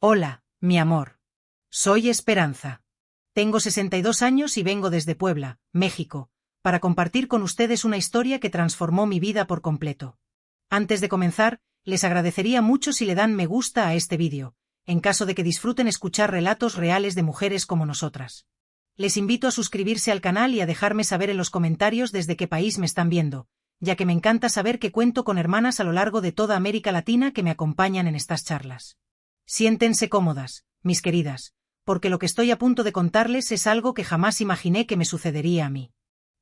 Hola, mi amor. Soy Esperanza. Tengo 62 años y vengo desde Puebla, México, para compartir con ustedes una historia que transformó mi vida por completo. Antes de comenzar, les agradecería mucho si le dan me gusta a este vídeo, en caso de que disfruten escuchar relatos reales de mujeres como nosotras. Les invito a suscribirse al canal y a dejarme saber en los comentarios desde qué país me están viendo, ya que me encanta saber que cuento con hermanas a lo largo de toda América Latina que me acompañan en estas charlas. Siéntense cómodas, mis queridas, porque lo que estoy a punto de contarles es algo que jamás imaginé que me sucedería a mí.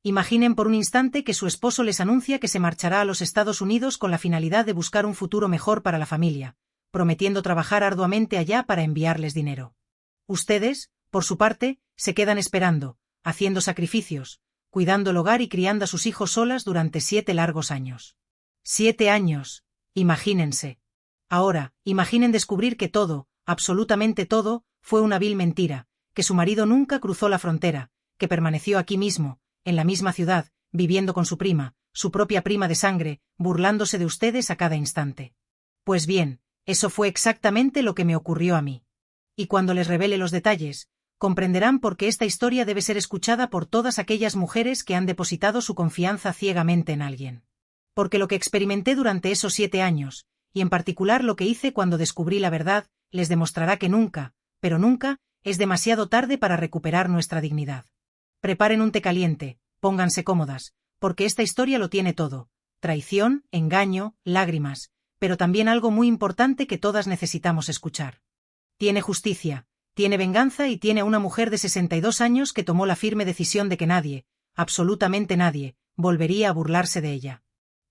Imaginen por un instante que su esposo les anuncia que se marchará a los Estados Unidos con la finalidad de buscar un futuro mejor para la familia, prometiendo trabajar arduamente allá para enviarles dinero. Ustedes, por su parte, se quedan esperando, haciendo sacrificios, cuidando el hogar y criando a sus hijos solas durante 7 largos años. 7 años, imagínense. Ahora, imaginen descubrir que todo, absolutamente todo, fue una vil mentira, que su marido nunca cruzó la frontera, que permaneció aquí mismo, en la misma ciudad, viviendo con su prima, su propia prima de sangre, burlándose de ustedes a cada instante. Pues bien, eso fue exactamente lo que me ocurrió a mí. Y cuando les revele los detalles, comprenderán por qué esta historia debe ser escuchada por todas aquellas mujeres que han depositado su confianza ciegamente en alguien. Porque lo que experimenté durante esos 7 años, y en particular lo que hice cuando descubrí la verdad, les demostrará que nunca, pero nunca, es demasiado tarde para recuperar nuestra dignidad. Preparen un té caliente, pónganse cómodas, porque esta historia lo tiene todo: traición, engaño, lágrimas, pero también algo muy importante que todas necesitamos escuchar. Tiene justicia, tiene venganza y tiene a una mujer de 62 años que tomó la firme decisión de que nadie, absolutamente nadie, volvería a burlarse de ella.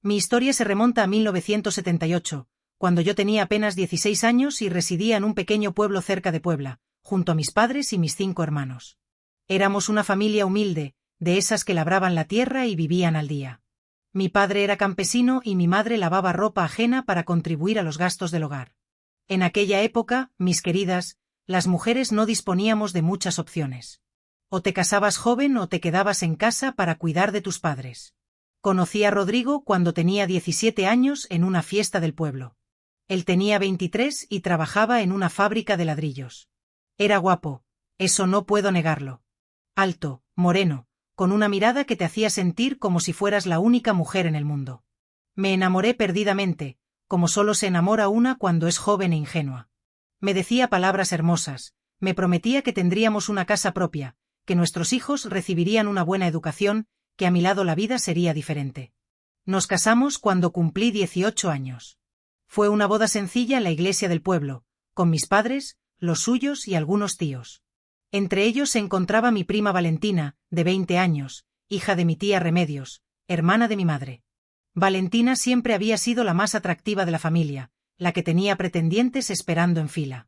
Mi historia se remonta a 1978, cuando yo tenía apenas 16 años y residía en un pequeño pueblo cerca de Puebla, junto a mis padres y mis 5 hermanos. Éramos una familia humilde, de esas que labraban la tierra y vivían al día. Mi padre era campesino y mi madre lavaba ropa ajena para contribuir a los gastos del hogar. En aquella época, mis queridas, las mujeres no disponíamos de muchas opciones. O te casabas joven o te quedabas en casa para cuidar de tus padres. Conocí a Rodrigo cuando tenía 17 años en una fiesta del pueblo. Él tenía 23 y trabajaba en una fábrica de ladrillos. Era guapo, eso no puedo negarlo. Alto, moreno, con una mirada que te hacía sentir como si fueras la única mujer en el mundo. Me enamoré perdidamente, como solo se enamora una cuando es joven e ingenua. Me decía palabras hermosas, me prometía que tendríamos una casa propia, que nuestros hijos recibirían una buena educación, que a mi lado la vida sería diferente. Nos casamos cuando cumplí 18 años. Fue una boda sencilla en la iglesia del pueblo, con mis padres, los suyos y algunos tíos. Entre ellos se encontraba mi prima Valentina, de 20 años, hija de mi tía Remedios, hermana de mi madre. Valentina siempre había sido la más atractiva de la familia, la que tenía pretendientes esperando en fila.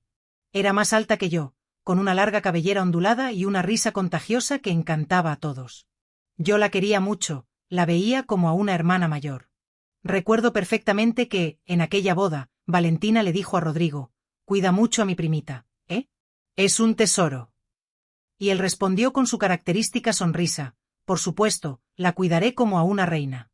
Era más alta que yo, con una larga cabellera ondulada y una risa contagiosa que encantaba a todos. Yo la quería mucho, la veía como a una hermana mayor. Recuerdo perfectamente que, en aquella boda, Valentina le dijo a Rodrigo: «Cuida mucho a mi primita, ¿eh? Es un tesoro». Y él respondió con su característica sonrisa: «Por supuesto, la cuidaré como a una reina».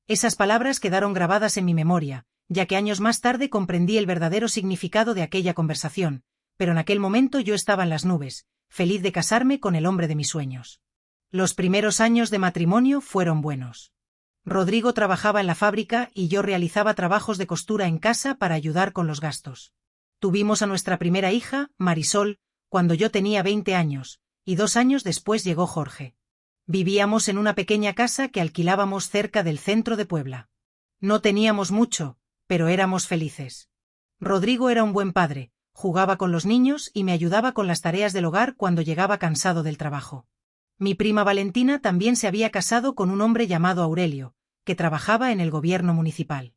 Esas palabras quedaron grabadas en mi memoria, ya que años más tarde comprendí el verdadero significado de aquella conversación, pero en aquel momento yo estaba en las nubes, feliz de casarme con el hombre de mis sueños. Los primeros años de matrimonio fueron buenos. Rodrigo trabajaba en la fábrica y yo realizaba trabajos de costura en casa para ayudar con los gastos. Tuvimos a nuestra primera hija, Marisol, cuando yo tenía 20 años, y 2 años después llegó Jorge. Vivíamos en una pequeña casa que alquilábamos cerca del centro de Puebla. No teníamos mucho, pero éramos felices. Rodrigo era un buen padre, jugaba con los niños y me ayudaba con las tareas del hogar cuando llegaba cansado del trabajo. Mi prima Valentina también se había casado con un hombre llamado Aurelio, que trabajaba en el gobierno municipal.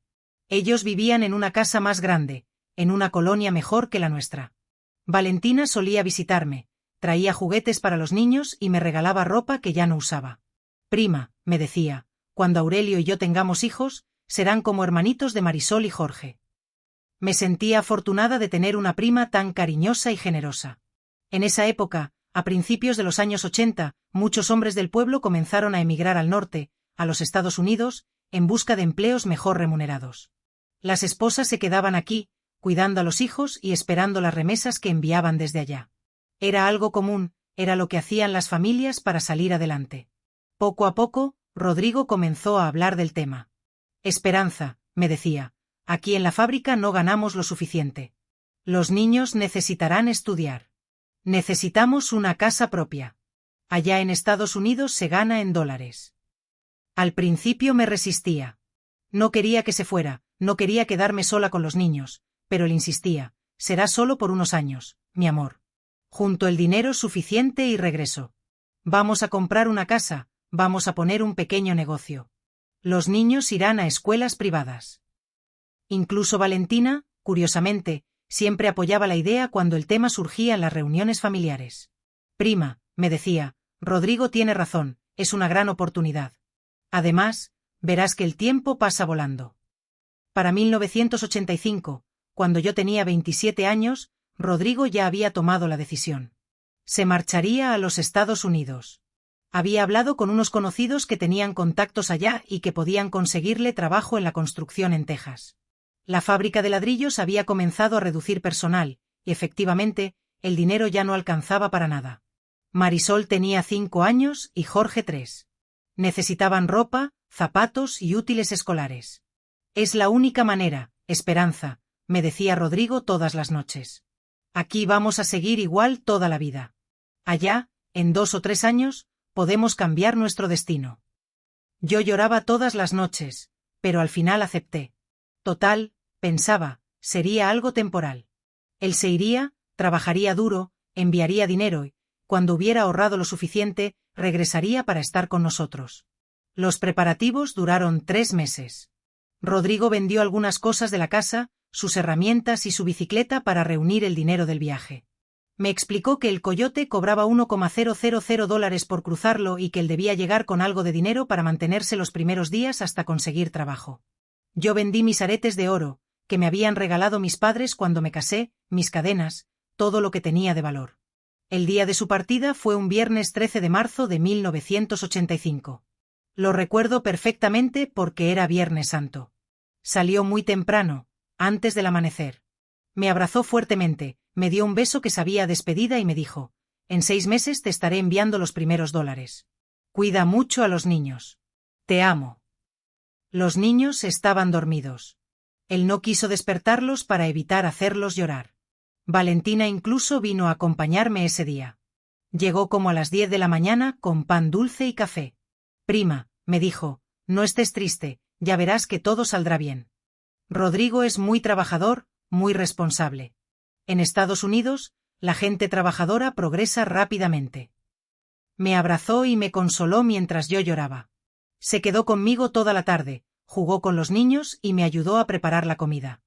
Ellos vivían en una casa más grande, en una colonia mejor que la nuestra. Valentina solía visitarme, traía juguetes para los niños y me regalaba ropa que ya no usaba. «Prima», me decía, «cuando Aurelio y yo tengamos hijos, serán como hermanitos de Marisol y Jorge». Me sentía afortunada de tener una prima tan cariñosa y generosa. En esa época, a principios de los años 80, muchos hombres del pueblo comenzaron a emigrar al norte, a los Estados Unidos, en busca de empleos mejor remunerados. Las esposas se quedaban aquí, cuidando a los hijos y esperando las remesas que enviaban desde allá. Era algo común, era lo que hacían las familias para salir adelante. Poco a poco, Rodrigo comenzó a hablar del tema. Esperanza, me decía, aquí en la fábrica no ganamos lo suficiente. Los niños necesitarán estudiar. Necesitamos una casa propia. Allá en Estados Unidos se gana en dólares. Al principio me resistía. No quería que se fuera, no quería quedarme sola con los niños, pero él insistía, será solo por unos años, mi amor. Junto el dinero suficiente y regreso. Vamos a comprar una casa, vamos a poner un pequeño negocio. Los niños irán a escuelas privadas. Incluso Valentina, curiosamente, siempre apoyaba la idea cuando el tema surgía en las reuniones familiares. Prima, me decía, Rodrigo tiene razón, es una gran oportunidad. Además, verás que el tiempo pasa volando. Para 1985, cuando yo tenía 27 años, Rodrigo ya había tomado la decisión. Se marcharía a los Estados Unidos. Había hablado con unos conocidos que tenían contactos allá y que podían conseguirle trabajo en la construcción en Texas. La fábrica de ladrillos había comenzado a reducir personal, y efectivamente, el dinero ya no alcanzaba para nada. Marisol tenía 5 años y Jorge 3. Necesitaban ropa, zapatos y útiles escolares. Es la única manera, Esperanza, me decía Rodrigo todas las noches. Aquí vamos a seguir igual toda la vida. Allá, en 2 o 3 años, podemos cambiar nuestro destino. Yo lloraba todas las noches, pero al final acepté. Total, pensaba, sería algo temporal. Él se iría, trabajaría duro, enviaría dinero y, cuando hubiera ahorrado lo suficiente, regresaría para estar con nosotros. Los preparativos duraron 3 meses. Rodrigo vendió algunas cosas de la casa, sus herramientas y su bicicleta para reunir el dinero del viaje. Me explicó que el Coyote cobraba $1,000 por cruzarlo y que él debía llegar con algo de dinero para mantenerse los primeros días hasta conseguir trabajo. Yo vendí mis aretes de oro, que me habían regalado mis padres cuando me casé, mis cadenas, todo lo que tenía de valor. El día de su partida fue un viernes 13 de marzo de 1985. Lo recuerdo perfectamente porque era Viernes Santo. Salió muy temprano, antes del amanecer. Me abrazó fuertemente, me dio un beso que sabía a despedida y me dijo, en 6 meses te estaré enviando los primeros $. Cuida mucho a los niños. Te amo. Los niños estaban dormidos. Él no quiso despertarlos para evitar hacerlos llorar. Valentina incluso vino a acompañarme ese día. Llegó como a las 10 de la mañana con pan dulce y café. Prima, me dijo, no estés triste, ya verás que todo saldrá bien. Rodrigo es muy trabajador, muy responsable. En Estados Unidos, la gente trabajadora progresa rápidamente. Me abrazó y me consoló mientras yo lloraba. Se quedó conmigo toda la tarde, jugó con los niños y me ayudó a preparar la comida.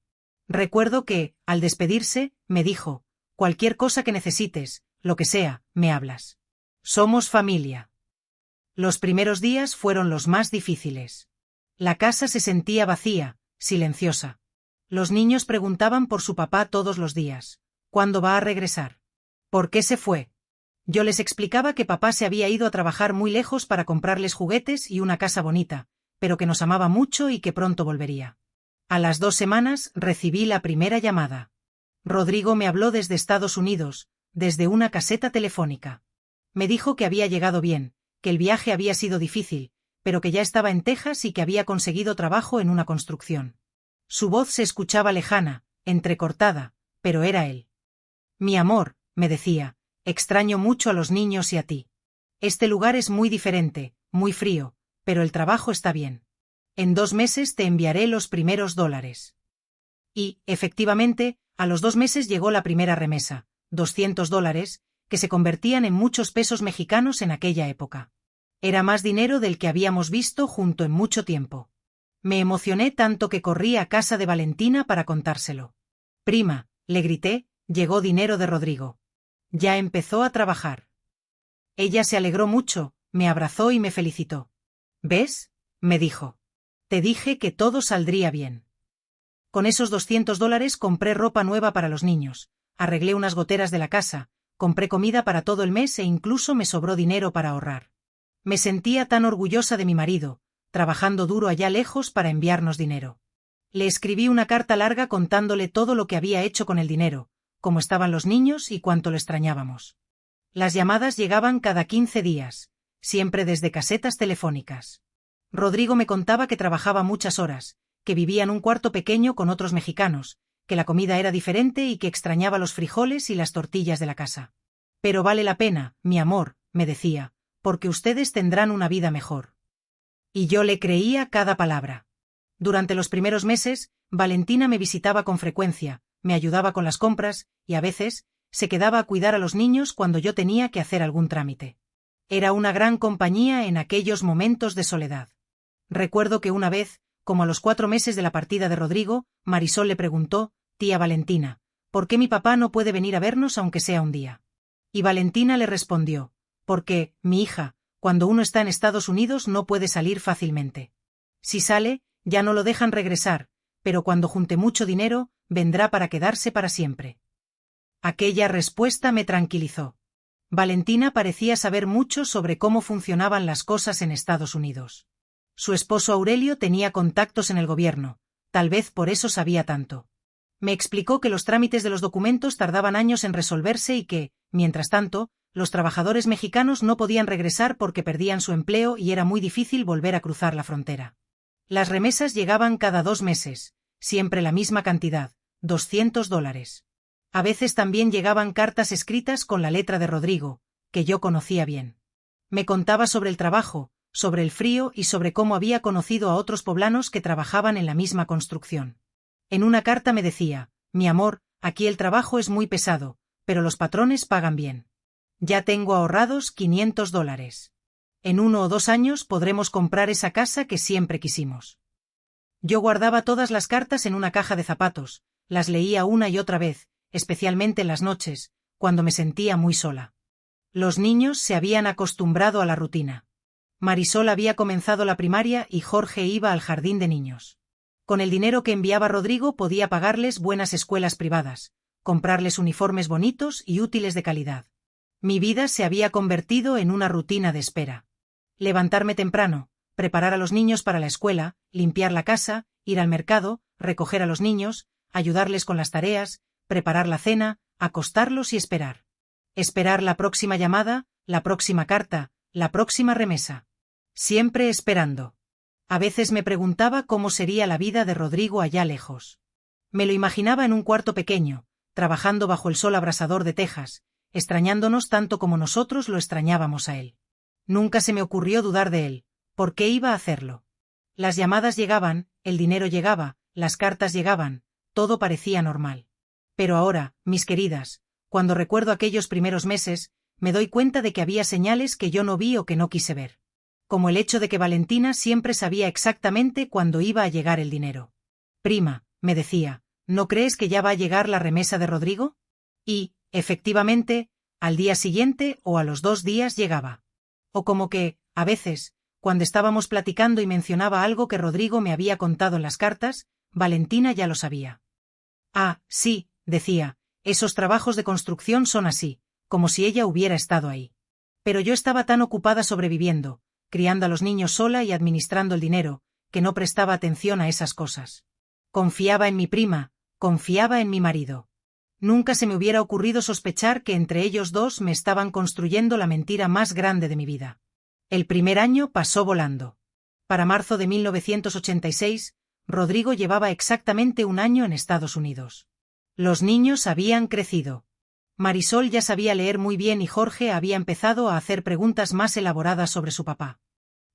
Recuerdo que, al despedirse, me dijo, cualquier cosa que necesites, lo que sea, me hablas. Somos familia. Los primeros días fueron los más difíciles. La casa se sentía vacía, silenciosa. Los niños preguntaban por su papá todos los días. ¿Cuándo va a regresar? ¿Por qué se fue? Yo les explicaba que papá se había ido a trabajar muy lejos para comprarles juguetes y una casa bonita, pero que nos amaba mucho y que pronto volvería. A las 2 semanas recibí la primera llamada. Rodrigo me habló desde Estados Unidos, desde una caseta telefónica. Me dijo que había llegado bien, que el viaje había sido difícil, pero que ya estaba en Texas y que había conseguido trabajo en una construcción. Su voz se escuchaba lejana, entrecortada, pero era él. Mi amor, me decía, extraño mucho a los niños y a ti. Este lugar es muy diferente, muy frío, pero el trabajo está bien. En 2 meses te enviaré los primeros $. Y, efectivamente, a los 2 meses llegó la primera remesa, $200, que se convertían en muchos pesos mexicanos en aquella época. Era más dinero del que habíamos visto junto en mucho tiempo. Me emocioné tanto que corrí a casa de Valentina para contárselo. Prima, le grité, llegó dinero de Rodrigo. Ya empezó a trabajar. Ella se alegró mucho, me abrazó y me felicitó. ¿Ves?, me dijo. Te dije que todo saldría bien. Con esos $200 compré ropa nueva para los niños, arreglé unas goteras de la casa, compré comida para todo el mes e incluso me sobró dinero para ahorrar. Me sentía tan orgullosa de mi marido, trabajando duro allá lejos para enviarnos dinero. Le escribí una carta larga contándole todo lo que había hecho con el dinero, cómo estaban los niños y cuánto le extrañábamos. Las llamadas llegaban cada 15 días, siempre desde casetas telefónicas. Rodrigo me contaba que trabajaba muchas horas, que vivía en un cuarto pequeño con otros mexicanos, que la comida era diferente y que extrañaba los frijoles y las tortillas de la casa. Pero vale la pena, mi amor, me decía, porque ustedes tendrán una vida mejor. Y yo le creía cada palabra. Durante los primeros meses, Valentina me visitaba con frecuencia, me ayudaba con las compras, y a veces, se quedaba a cuidar a los niños cuando yo tenía que hacer algún trámite. Era una gran compañía en aquellos momentos de soledad. Recuerdo que una vez, como a los 4 meses de la partida de Rodrigo, Marisol le preguntó, tía Valentina, ¿por qué mi papá no puede venir a vernos aunque sea un día? Y Valentina le respondió, porque, mi hija, cuando uno está en Estados Unidos no puede salir fácilmente. Si sale, ya no lo dejan regresar, pero cuando junte mucho dinero, vendrá para quedarse para siempre. Aquella respuesta me tranquilizó. Valentina parecía saber mucho sobre cómo funcionaban las cosas en Estados Unidos. Su esposo Aurelio tenía contactos en el gobierno, tal vez por eso sabía tanto. Me explicó que los trámites de los documentos tardaban años en resolverse y que, mientras tanto, los trabajadores mexicanos no podían regresar porque perdían su empleo y era muy difícil volver a cruzar la frontera. Las remesas llegaban cada 2 meses, siempre la misma cantidad, $200. A veces también llegaban cartas escritas con la letra de Rodrigo, que yo conocía bien. Me contaba sobre el trabajo, sobre el frío y sobre cómo había conocido a otros poblanos que trabajaban en la misma construcción. En una carta me decía, mi amor, aquí el trabajo es muy pesado, pero los patrones pagan bien. Ya tengo ahorrados $500. En 1 o 2 años podremos comprar esa casa que siempre quisimos. Yo guardaba todas las cartas en una caja de zapatos, las leía una y otra vez, especialmente en las noches, cuando me sentía muy sola. Los niños se habían acostumbrado a la rutina. Marisol había comenzado la primaria y Jorge iba al jardín de niños. Con el dinero que enviaba Rodrigo podía pagarles buenas escuelas privadas, comprarles uniformes bonitos y útiles de calidad. Mi vida se había convertido en una rutina de espera. Levantarme temprano, preparar a los niños para la escuela, limpiar la casa, ir al mercado, recoger a los niños, ayudarles con las tareas, preparar la cena, acostarlos y esperar. Esperar la próxima llamada, la próxima carta, la próxima remesa. Siempre esperando. A veces me preguntaba cómo sería la vida de Rodrigo allá lejos. Me lo imaginaba en un cuarto pequeño, trabajando bajo el sol abrasador de Texas, extrañándonos tanto como nosotros lo extrañábamos a él. Nunca se me ocurrió dudar de él. ¿Por qué iba a hacerlo? Las llamadas llegaban, el dinero llegaba, las cartas llegaban, todo parecía normal. Pero ahora, mis queridas, cuando recuerdo aquellos primeros meses, me doy cuenta de que había señales que yo no vi o que no quise ver. Como el hecho de que Valentina siempre sabía exactamente cuándo iba a llegar el dinero. Prima, me decía, ¿no crees que ya va a llegar la remesa de Rodrigo? Y, efectivamente, al día siguiente o a los 2 días llegaba. O como que, a veces, cuando estábamos platicando y mencionaba algo que Rodrigo me había contado en las cartas, Valentina ya lo sabía. Ah, sí, decía, esos trabajos de construcción son así, como si ella hubiera estado ahí. Pero yo estaba tan ocupada sobreviviendo, criando a los niños sola y administrando el dinero, que no prestaba atención a esas cosas. Confiaba en mi prima, confiaba en mi marido. Nunca se me hubiera ocurrido sospechar que entre ellos dos me estaban construyendo la mentira más grande de mi vida. El primer año pasó volando. Para marzo de 1986, Rodrigo llevaba exactamente 1 año en Estados Unidos. Los niños habían crecido. Marisol ya sabía leer muy bien y Jorge había empezado a hacer preguntas más elaboradas sobre su papá.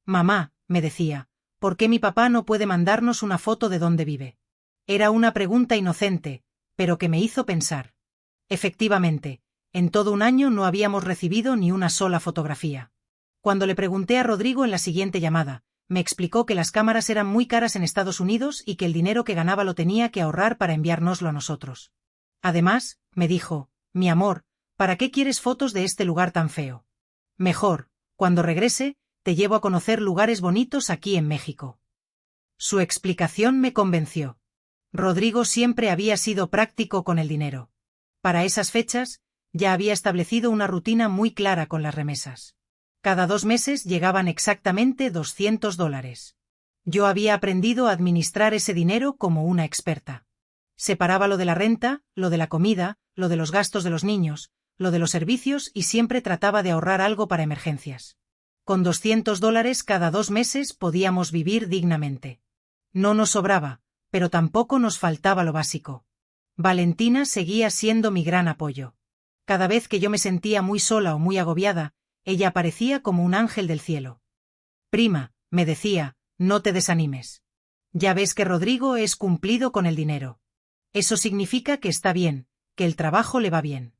Mamá, me decía, ¿por qué mi papá no puede mandarnos una foto de dónde vive? Era una pregunta inocente, pero que me hizo pensar. Efectivamente, en todo 1 año no habíamos recibido ni una sola fotografía. Cuando le pregunté a Rodrigo en la siguiente llamada, me explicó que las cámaras eran muy caras en Estados Unidos y que el dinero que ganaba lo tenía que ahorrar para enviárnoslo a nosotros. Además, me dijo, mi amor, ¿para qué quieres fotos de este lugar tan feo? Mejor, cuando regrese, te llevo a conocer lugares bonitos aquí en México. Su explicación me convenció. Rodrigo siempre había sido práctico con el dinero. Para esas fechas, ya había establecido una rutina muy clara con las remesas. Cada 2 meses llegaban exactamente $200. Yo había aprendido a administrar ese dinero como una experta. Separaba lo de la renta, lo de la comida, lo de los gastos de los niños, lo de los servicios y siempre trataba de ahorrar algo para emergencias. Con $200 cada 2 meses podíamos vivir dignamente. No nos sobraba, pero tampoco nos faltaba lo básico. Valentina seguía siendo mi gran apoyo. Cada vez que yo me sentía muy sola o muy agobiada, ella aparecía como un ángel del cielo. Prima, me decía, no te desanimes. Ya ves que Rodrigo es cumplido con el dinero. Eso significa que está bien, que el trabajo le va bien.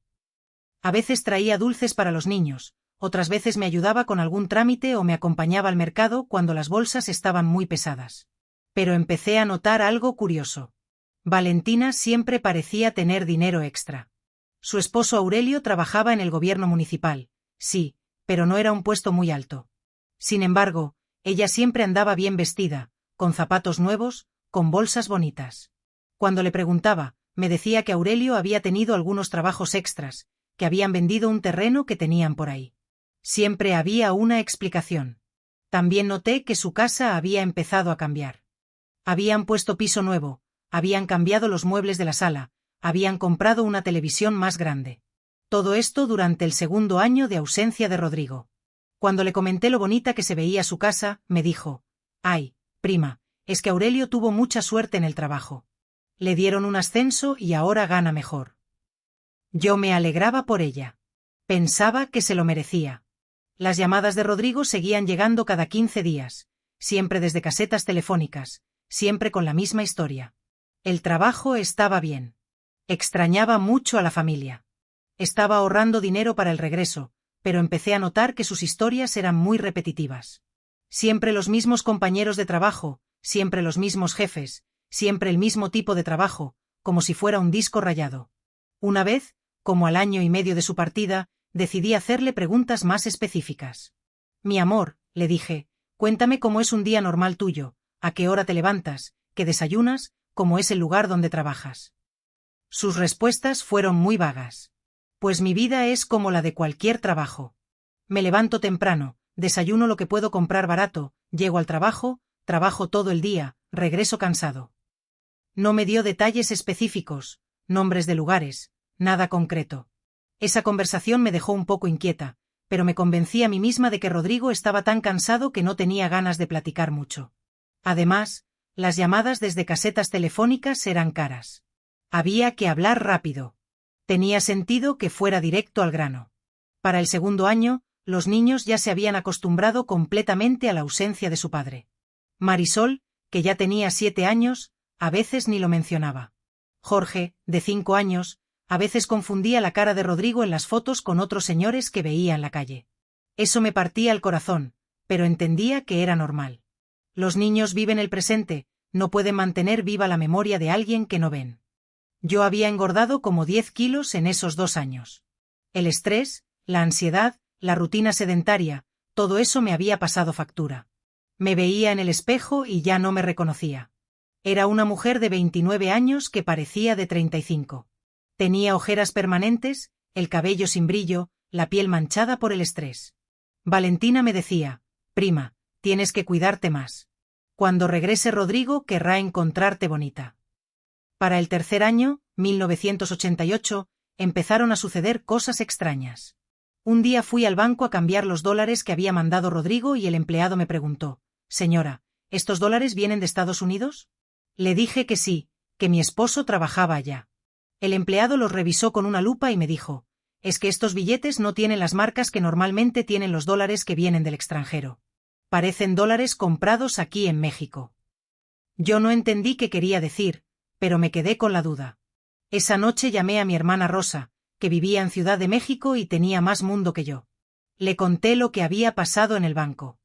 A veces traía dulces para los niños, otras veces me ayudaba con algún trámite o me acompañaba al mercado cuando las bolsas estaban muy pesadas. Pero empecé a notar algo curioso. Valentina siempre parecía tener dinero extra. Su esposo Aurelio trabajaba en el gobierno municipal, sí, pero no era un puesto muy alto. Sin embargo, ella siempre andaba bien vestida, con zapatos nuevos, con bolsas bonitas. Cuando le preguntaba, me decía que Aurelio había tenido algunos trabajos extras, que habían vendido un terreno que tenían por ahí. Siempre había una explicación. También noté que su casa había empezado a cambiar. Habían puesto piso nuevo, habían cambiado los muebles de la sala, habían comprado una televisión más grande. Todo esto durante el segundo año de ausencia de Rodrigo. Cuando le comenté lo bonita que se veía su casa, me dijo: «Ay, prima, es que Aurelio tuvo mucha suerte en el trabajo. Le dieron un ascenso y ahora gana mejor». Yo me alegraba por ella. Pensaba que se lo merecía. Las llamadas de Rodrigo seguían llegando cada 15 días, siempre desde casetas telefónicas, siempre con la misma historia. El trabajo estaba bien. Extrañaba mucho a la familia. Estaba ahorrando dinero para el regreso, pero empecé a notar que sus historias eran muy repetitivas. Siempre los mismos compañeros de trabajo, siempre los mismos jefes, siempre el mismo tipo de trabajo, como si fuera un disco rayado. Una vez, como al año y medio de su partida, decidí hacerle preguntas más específicas. «Mi amor», le dije, «cuéntame cómo es un día normal tuyo, a qué hora te levantas, qué desayunas, cómo es el lugar donde trabajas». Sus respuestas fueron muy vagas. «Pues mi vida es como la de cualquier trabajo. Me levanto temprano, desayuno lo que puedo comprar barato, llego al trabajo, trabajo todo el día, regreso cansado». No me dio detalles específicos, nombres de lugares, nada concreto. Esa conversación me dejó un poco inquieta, pero me convencí a mí misma de que Rodrigo estaba tan cansado que no tenía ganas de platicar mucho. Además, las llamadas desde casetas telefónicas eran caras. Había que hablar rápido. Tenía sentido que fuera directo al grano. Para el segundo año, los niños ya se habían acostumbrado completamente a la ausencia de su padre. Marisol, que ya tenía 7 años, a veces ni lo mencionaba. Jorge, de 5 años, a veces confundía la cara de Rodrigo en las fotos con otros señores que veía en la calle. Eso me partía el corazón, pero entendía que era normal. Los niños viven el presente, no pueden mantener viva la memoria de alguien que no ven. Yo había engordado como 10 kilos en esos 2 años. El estrés, la ansiedad, la rutina sedentaria, todo eso me había pasado factura. Me veía en el espejo y ya no me reconocía. Era una mujer de 29 años que parecía de 35. Tenía ojeras permanentes, el cabello sin brillo, la piel manchada por el estrés. Valentina me decía: «Prima, tienes que cuidarte más. Cuando regrese Rodrigo querrá encontrarte bonita». Para el tercer año, 1988, empezaron a suceder cosas extrañas. Un día fui al banco a cambiar los dólares que había mandado Rodrigo y el empleado me preguntó: «Señora, ¿estos dólares vienen de Estados Unidos?» Le dije que sí, que mi esposo trabajaba allá. El empleado los revisó con una lupa y me dijo: «Es que estos billetes no tienen las marcas que normalmente tienen los dólares que vienen del extranjero. Parecen dólares comprados aquí en México». Yo no entendí qué quería decir, pero me quedé con la duda. Esa noche llamé a mi hermana Rosa, que vivía en Ciudad de México y tenía más mundo que yo. Le conté lo que había pasado en el banco.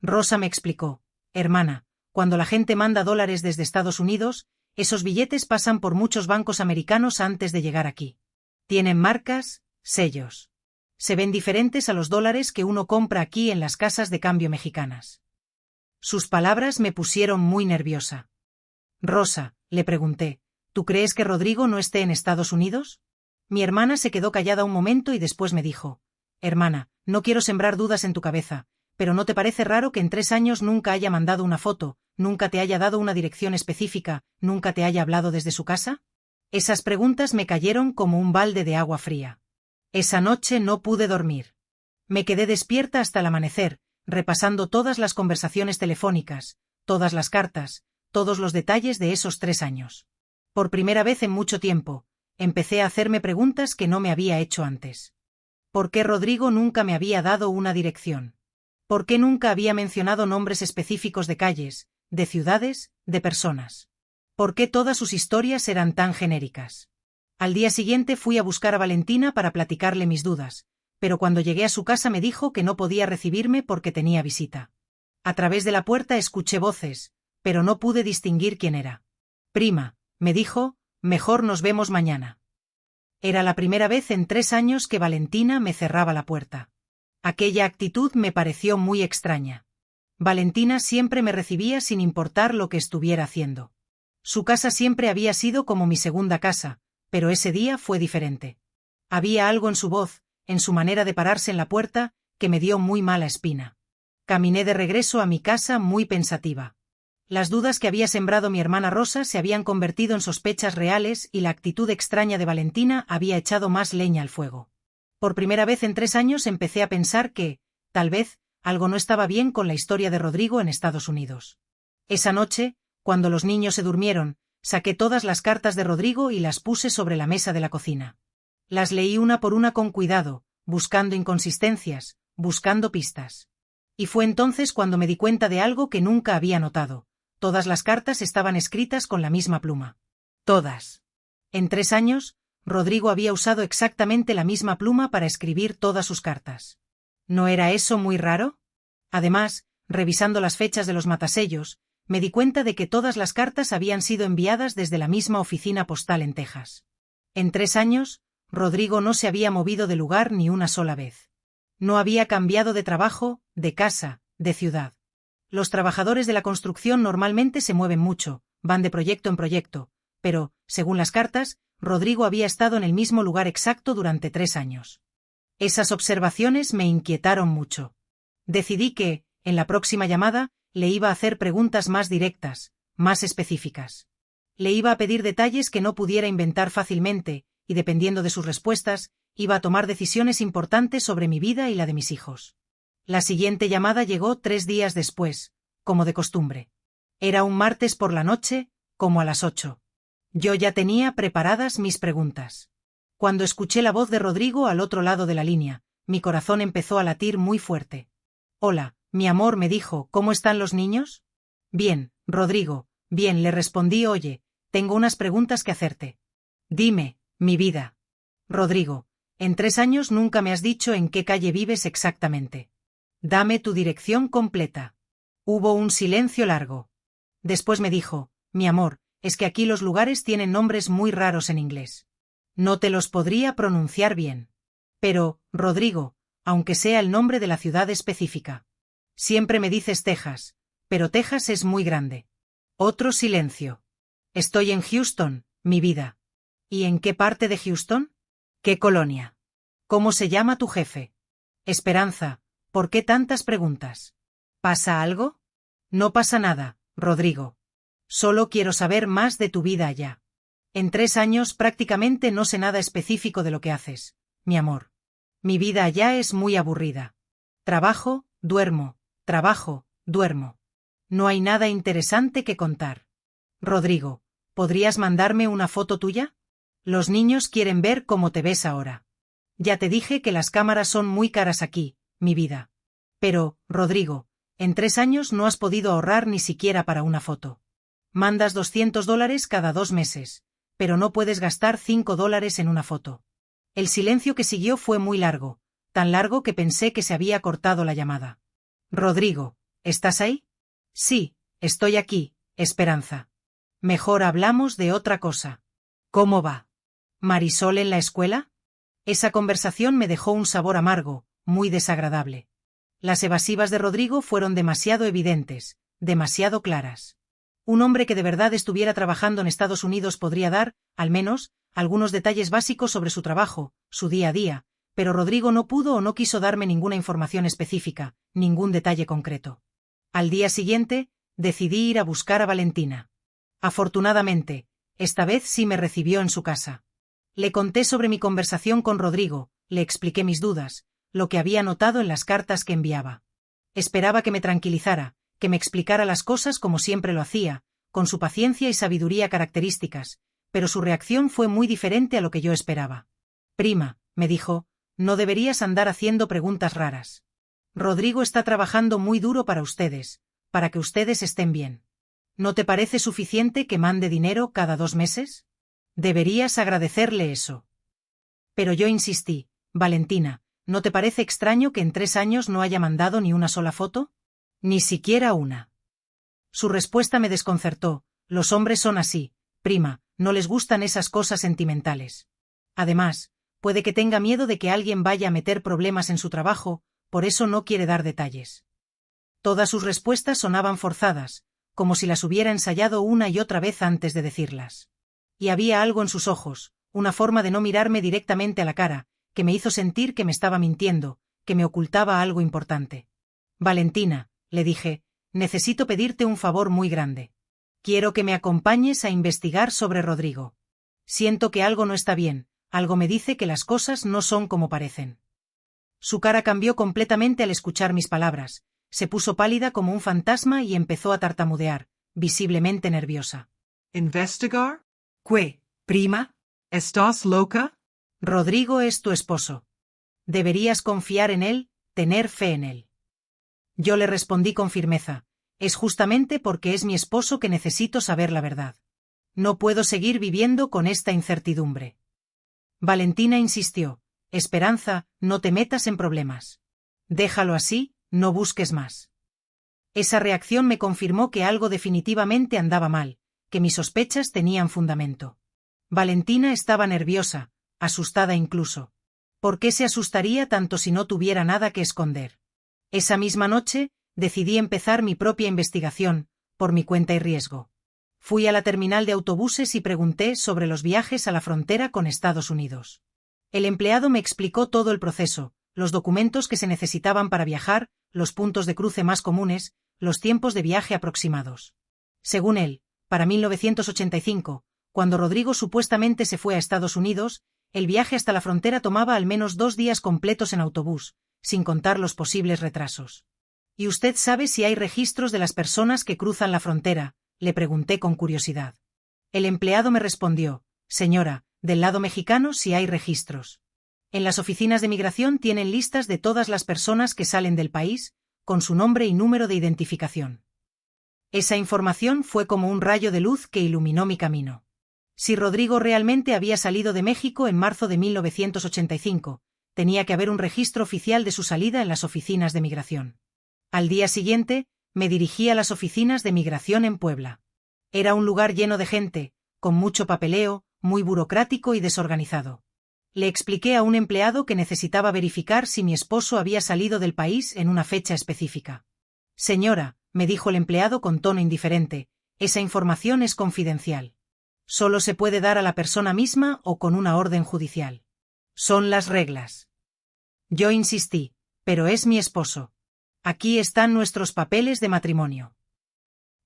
Rosa me explicó: «Hermana, cuando la gente manda dólares desde Estados Unidos, esos billetes pasan por muchos bancos americanos antes de llegar aquí. Tienen marcas, sellos. Se ven diferentes a los dólares que uno compra aquí en las casas de cambio mexicanas». Sus palabras me pusieron muy nerviosa. «Rosa», le pregunté, «¿tú crees que Rodrigo no esté en Estados Unidos?» Mi hermana se quedó callada un momento y después me dijo: «Hermana, no quiero sembrar dudas en tu cabeza, pero ¿no te parece raro que en 3 años nunca haya mandado una foto, nunca te haya dado una dirección específica, nunca te haya hablado desde su casa? Esas preguntas me cayeron como un balde de agua fría. Esa noche no pude dormir. Me quedé despierta hasta el amanecer, repasando todas las conversaciones telefónicas, todas las cartas, todos los detalles de esos 3 años. Por primera vez en mucho tiempo, empecé a hacerme preguntas que no me había hecho antes. ¿Por qué Rodrigo nunca me había dado una dirección? ¿Por qué nunca había mencionado nombres específicos de calles, de ciudades, de personas? ¿Por qué todas sus historias eran tan genéricas? Al día siguiente fui a buscar a Valentina para platicarle mis dudas, pero cuando llegué a su casa me dijo que no podía recibirme porque tenía visita. A través de la puerta escuché voces, pero no pude distinguir quién era. Prima, me dijo, mejor nos vemos mañana. Era la primera vez en 3 años que Valentina me cerraba la puerta. Aquella actitud me pareció muy extraña. Valentina siempre me recibía sin importar lo que estuviera haciendo. Su casa siempre había sido como mi segunda casa, pero ese día fue diferente. Había algo en su voz, en su manera de pararse en la puerta, que me dio muy mala espina. Caminé de regreso a mi casa muy pensativa. Las dudas que había sembrado mi hermana Rosa se habían convertido en sospechas reales y la actitud extraña de Valentina había echado más leña al fuego. Por primera vez en 3 años empecé a pensar que, tal vez, algo no estaba bien con la historia de Rodrigo en Estados Unidos. Esa noche, cuando los niños se durmieron, saqué todas las cartas de Rodrigo y las puse sobre la mesa de la cocina. Las leí una por una con cuidado, buscando inconsistencias, buscando pistas. Y fue entonces cuando me di cuenta de algo que nunca había notado. Todas las cartas estaban escritas con la misma pluma. Todas. En 3 años, Rodrigo había usado exactamente la misma pluma para escribir todas sus cartas. ¿No era eso muy raro? Además, revisando las fechas de los matasellos, me di cuenta de que todas las cartas habían sido enviadas desde la misma oficina postal en Texas. En 3 años, Rodrigo no se había movido de lugar ni una sola vez. No había cambiado de trabajo, de casa, de ciudad. Los trabajadores de la construcción normalmente se mueven mucho, van de proyecto en proyecto, pero, según las cartas, Rodrigo había estado en el mismo lugar exacto durante 3 años. Esas observaciones me inquietaron mucho. Decidí que, en la próxima llamada, le iba a hacer preguntas más directas, más específicas. Le iba a pedir detalles que no pudiera inventar fácilmente, y dependiendo de sus respuestas, iba a tomar decisiones importantes sobre mi vida y la de mis hijos. La siguiente llamada llegó 3 días después, como de costumbre. Era un martes por la noche, como a las 8. Yo ya tenía preparadas mis preguntas. Cuando escuché la voz de Rodrigo al otro lado de la línea, mi corazón empezó a latir muy fuerte. Hola, mi amor, me dijo, ¿cómo están los niños? Bien, Rodrigo, bien, le respondí. Oye, tengo unas preguntas que hacerte. Dime, mi vida. Rodrigo, en 3 años nunca me has dicho en qué calle vives exactamente. Dame tu dirección completa. Hubo un silencio largo. Después me dijo, mi amor, es que aquí los lugares tienen nombres muy raros en inglés. No te los podría pronunciar bien. Pero, Rodrigo, aunque sea el nombre de la ciudad específica. Siempre me dices Texas, pero Texas es muy grande. Otro silencio. Estoy en Houston, mi vida. ¿Y en qué parte de Houston? ¿Qué colonia? ¿Cómo se llama tu jefe? Esperanza, ¿por qué tantas preguntas? ¿Pasa algo? No pasa nada, Rodrigo. Solo quiero saber más de tu vida allá. En 3 años prácticamente no sé nada específico de lo que haces, mi amor. Mi vida allá es muy aburrida. Trabajo, duermo, trabajo, duermo. No hay nada interesante que contar. Rodrigo, ¿podrías mandarme una foto tuya? Los niños quieren ver cómo te ves ahora. Ya te dije que las cámaras son muy caras aquí, mi vida. Pero, Rodrigo, en 3 años no has podido ahorrar ni siquiera para una foto. Mandas $200 cada 2 meses, pero no puedes gastar $5 en una foto. El silencio que siguió fue muy largo, tan largo que pensé que se había cortado la llamada. Rodrigo, ¿estás ahí? Sí, estoy aquí, Esperanza. Mejor hablamos de otra cosa. ¿Cómo va? ¿Marisol en la escuela? Esa conversación me dejó un sabor amargo, muy desagradable. Las evasivas de Rodrigo fueron demasiado evidentes, demasiado claras. Un hombre que de verdad estuviera trabajando en Estados Unidos podría dar, al menos, algunos detalles básicos sobre su trabajo, su día a día, pero Rodrigo no pudo o no quiso darme ninguna información específica, ningún detalle concreto. Al día siguiente, decidí ir a buscar a Valentina. Afortunadamente, esta vez sí me recibió en su casa. Le conté sobre mi conversación con Rodrigo, le expliqué mis dudas, lo que había notado en las cartas que enviaba. Esperaba que me tranquilizara, que me explicara las cosas como siempre lo hacía, con su paciencia y sabiduría características, pero su reacción fue muy diferente a lo que yo esperaba. Prima, me dijo, no deberías andar haciendo preguntas raras. Rodrigo está trabajando muy duro para ustedes, para que ustedes estén bien. ¿No te parece suficiente que mande dinero cada 2 meses? Deberías agradecerle eso. Pero yo insistí, Valentina, ¿no te parece extraño que en 3 años no haya mandado ni una sola foto? Ni siquiera una. Su respuesta me desconcertó, los hombres son así, prima, no les gustan esas cosas sentimentales. Además, puede que tenga miedo de que alguien vaya a meter problemas en su trabajo, por eso no quiere dar detalles. Todas sus respuestas sonaban forzadas, como si las hubiera ensayado una y otra vez antes de decirlas. Y había algo en sus ojos, una forma de no mirarme directamente a la cara, que me hizo sentir que me estaba mintiendo, que me ocultaba algo importante. Valentina, le dije, necesito pedirte un favor muy grande. Quiero que me acompañes a investigar sobre Rodrigo. Siento que algo no está bien, algo me dice que las cosas no son como parecen. Su cara cambió completamente al escuchar mis palabras, se puso pálida como un fantasma y empezó a tartamudear, visiblemente nerviosa. ¿Investigar? ¿Qué, prima? ¿Estás loca? Rodrigo es tu esposo. Deberías confiar en él, tener fe en él. Yo le respondí con firmeza, es justamente porque es mi esposo que necesito saber la verdad. No puedo seguir viviendo con esta incertidumbre. Valentina insistió, Esperanza, no te metas en problemas. Déjalo así, no busques más. Esa reacción me confirmó que algo definitivamente andaba mal, que mis sospechas tenían fundamento. Valentina estaba nerviosa, asustada incluso. ¿Por qué se asustaría tanto si no tuviera nada que esconder? Esa misma noche, decidí empezar mi propia investigación, por mi cuenta y riesgo. Fui a la terminal de autobuses y pregunté sobre los viajes a la frontera con Estados Unidos. El empleado me explicó todo el proceso, los documentos que se necesitaban para viajar, los puntos de cruce más comunes, los tiempos de viaje aproximados. Según él, para 1985, cuando Rodrigo supuestamente se fue a Estados Unidos, el viaje hasta la frontera tomaba al menos 2 días completos en autobús, sin contar los posibles retrasos. ¿Y usted sabe si hay registros de las personas que cruzan la frontera?, le pregunté con curiosidad. El empleado me respondió, señora, del lado mexicano sí hay registros. En las oficinas de migración tienen listas de todas las personas que salen del país, con su nombre y número de identificación. Esa información fue como un rayo de luz que iluminó mi camino. Si Rodrigo realmente había salido de México en marzo de 1985, tenía que haber un registro oficial de su salida en las oficinas de migración. Al día siguiente, me dirigí a las oficinas de migración en Puebla. Era un lugar lleno de gente, con mucho papeleo, muy burocrático y desorganizado. Le expliqué a un empleado que necesitaba verificar si mi esposo había salido del país en una fecha específica. Señora, me dijo el empleado con tono indiferente, esa información es confidencial. Solo se puede dar a la persona misma o con una orden judicial. Son las reglas. Yo insistí, pero es mi esposo. Aquí están nuestros papeles de matrimonio.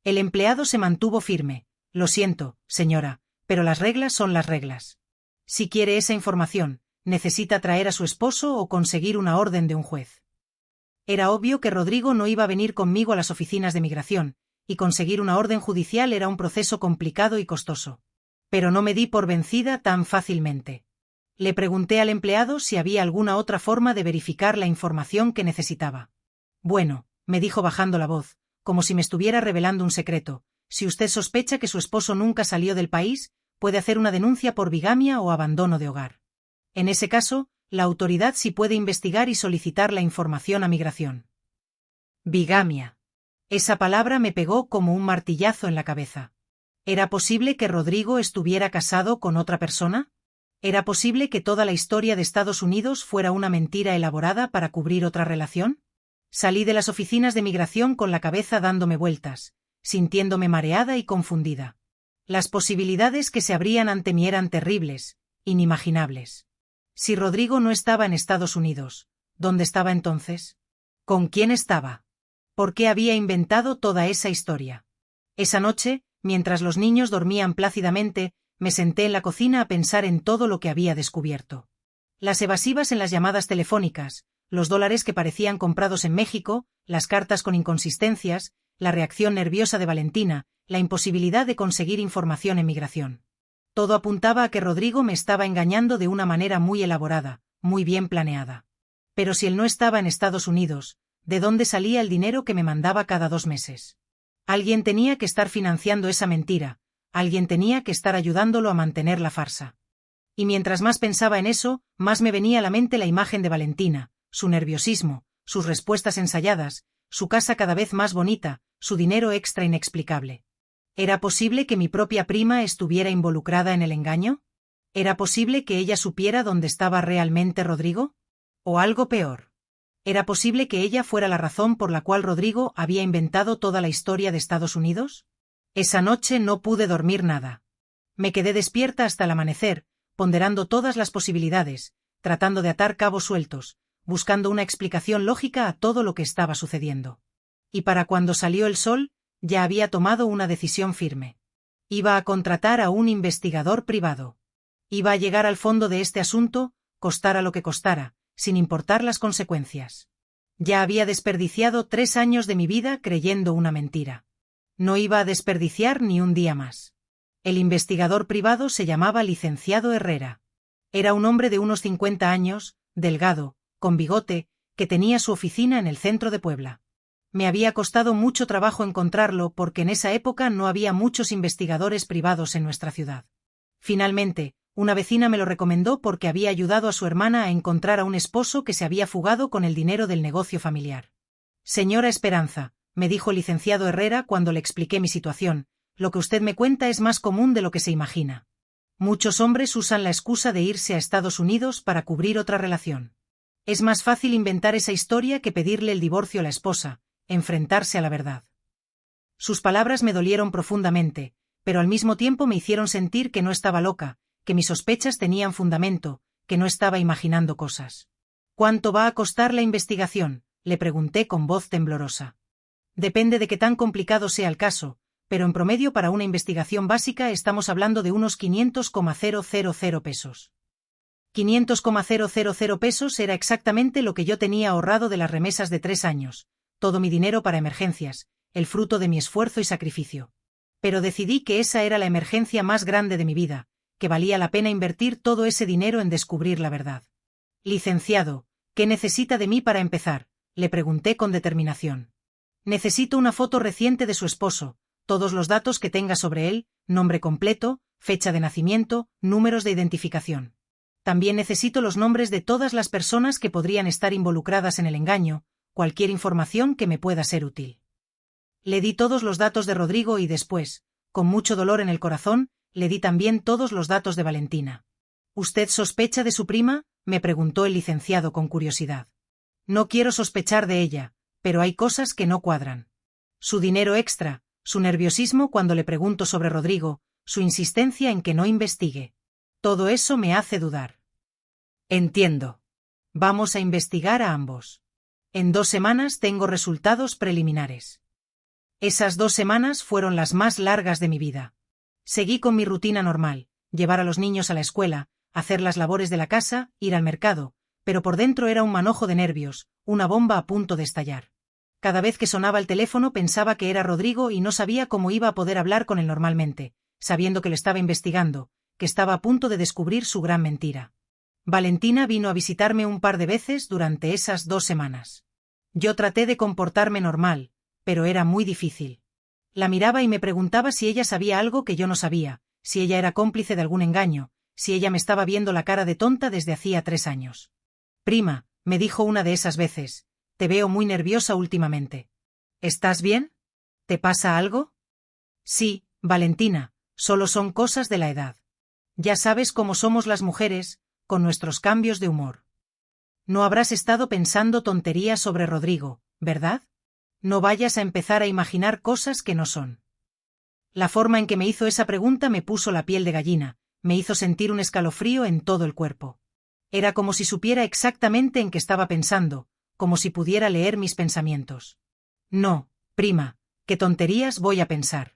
El empleado se mantuvo firme. Lo siento, señora, pero las reglas son las reglas. Si quiere esa información, necesita traer a su esposo o conseguir una orden de un juez. Era obvio que Rodrigo no iba a venir conmigo a las oficinas de migración, y conseguir una orden judicial era un proceso complicado y costoso. Pero no me di por vencida tan fácilmente. Le pregunté al empleado si había alguna otra forma de verificar la información que necesitaba. Bueno, me dijo bajando la voz, como si me estuviera revelando un secreto, si usted sospecha que su esposo nunca salió del país, puede hacer una denuncia por bigamia o abandono de hogar. En ese caso, la autoridad sí puede investigar y solicitar la información a migración. Bigamia. Esa palabra me pegó como un martillazo en la cabeza. ¿Era posible que Rodrigo estuviera casado con otra persona? ¿Era posible que toda la historia de Estados Unidos fuera una mentira elaborada para cubrir otra relación? Salí de las oficinas de migración con la cabeza dándome vueltas, sintiéndome mareada y confundida. Las posibilidades que se abrían ante mí eran terribles, inimaginables. Si Rodrigo no estaba en Estados Unidos, ¿dónde estaba entonces? ¿Con quién estaba? ¿Por qué había inventado toda esa historia? Esa noche, mientras los niños dormían plácidamente, me senté en la cocina a pensar en todo lo que había descubierto. Las evasivas en las llamadas telefónicas, los dólares que parecían comprados en México, las cartas con inconsistencias, la reacción nerviosa de Valentina, la imposibilidad de conseguir información en migración. Todo apuntaba a que Rodrigo me estaba engañando de una manera muy elaborada, muy bien planeada. Pero si él no estaba en Estados Unidos, ¿de dónde salía el dinero que me mandaba cada 2 meses? Alguien tenía que estar financiando esa mentira, alguien tenía que estar ayudándolo a mantener la farsa. Y mientras más pensaba en eso, más me venía a la mente la imagen de Valentina, su nerviosismo, sus respuestas ensayadas, su casa cada vez más bonita, su dinero extra inexplicable. ¿Era posible que mi propia prima estuviera involucrada en el engaño? ¿Era posible que ella supiera dónde estaba realmente Rodrigo? ¿O algo peor? ¿Era posible que ella fuera la razón por la cual Rodrigo había inventado toda la historia de Estados Unidos? Esa noche no pude dormir nada. Me quedé despierta hasta el amanecer, ponderando todas las posibilidades, tratando de atar cabos sueltos, buscando una explicación lógica a todo lo que estaba sucediendo. Y para cuando salió el sol, ya había tomado una decisión firme. Iba a contratar a un investigador privado. Iba a llegar al fondo de este asunto, costara lo que costara, sin importar las consecuencias. Ya había desperdiciado 3 años de mi vida creyendo una mentira. No iba a desperdiciar ni un día más. El investigador privado se llamaba licenciado Herrera. Era un hombre de unos 50 años, delgado, con bigote, que tenía su oficina en el centro de Puebla. Me había costado mucho trabajo encontrarlo porque en esa época no había muchos investigadores privados en nuestra ciudad. Finalmente, una vecina me lo recomendó porque había ayudado a su hermana a encontrar a un esposo que se había fugado con el dinero del negocio familiar. Señora Esperanza, me dijo el licenciado Herrera cuando le expliqué mi situación, lo que usted me cuenta es más común de lo que se imagina. Muchos hombres usan la excusa de irse a Estados Unidos para cubrir otra relación. Es más fácil inventar esa historia que pedirle el divorcio a la esposa, enfrentarse a la verdad. Sus palabras me dolieron profundamente, pero al mismo tiempo me hicieron sentir que no estaba loca, que mis sospechas tenían fundamento, que no estaba imaginando cosas. ¿Cuánto va a costar la investigación?, le pregunté con voz temblorosa. Depende de qué tan complicado sea el caso, pero en promedio para una investigación básica estamos hablando de unos 500,000 pesos. 500,000 pesos era exactamente lo que yo tenía ahorrado de las remesas de 3 años, todo mi dinero para emergencias, el fruto de mi esfuerzo y sacrificio. Pero decidí que esa era la emergencia más grande de mi vida, que valía la pena invertir todo ese dinero en descubrir la verdad. Licenciado, ¿qué necesita de mí para empezar?, le pregunté con determinación. Necesito una foto reciente de su esposo, todos los datos que tenga sobre él, nombre completo, fecha de nacimiento, números de identificación. También necesito los nombres de todas las personas que podrían estar involucradas en el engaño, cualquier información que me pueda ser útil. Le di todos los datos de Rodrigo y después, con mucho dolor en el corazón, le di también todos los datos de Valentina. ¿Usted sospecha de su prima?, me preguntó el licenciado con curiosidad. No quiero sospechar de ella, pero hay cosas que no cuadran. Su dinero extra, su nerviosismo cuando le pregunto sobre Rodrigo, su insistencia en que no investigue. Todo eso me hace dudar. Entiendo. Vamos a investigar a ambos. En 2 semanas tengo resultados preliminares. Esas 2 semanas fueron las más largas de mi vida. Seguí con mi rutina normal, llevar a los niños a la escuela, hacer las labores de la casa, ir al mercado, pero por dentro era un manojo de nervios, una bomba a punto de estallar. Cada vez que sonaba el teléfono pensaba que era Rodrigo y no sabía cómo iba a poder hablar con él normalmente, sabiendo que lo estaba investigando, que estaba a punto de descubrir su gran mentira. Valentina vino a visitarme un par de veces durante esas 2 semanas. Yo traté de comportarme normal, pero era muy difícil. La miraba y me preguntaba si ella sabía algo que yo no sabía, si ella era cómplice de algún engaño, si ella me estaba viendo la cara de tonta desde hacía 3 años. Prima, me dijo una de esas veces, te veo muy nerviosa últimamente. ¿Estás bien? ¿Te pasa algo? Sí, Valentina, solo son cosas de la edad. Ya sabes cómo somos las mujeres, con nuestros cambios de humor. No habrás estado pensando tonterías sobre Rodrigo, ¿verdad? No vayas a empezar a imaginar cosas que no son. La forma en que me hizo esa pregunta me puso la piel de gallina, me hizo sentir un escalofrío en todo el cuerpo. Era como si supiera exactamente en qué estaba pensando, como si pudiera leer mis pensamientos. No, prima, qué tonterías voy a pensar.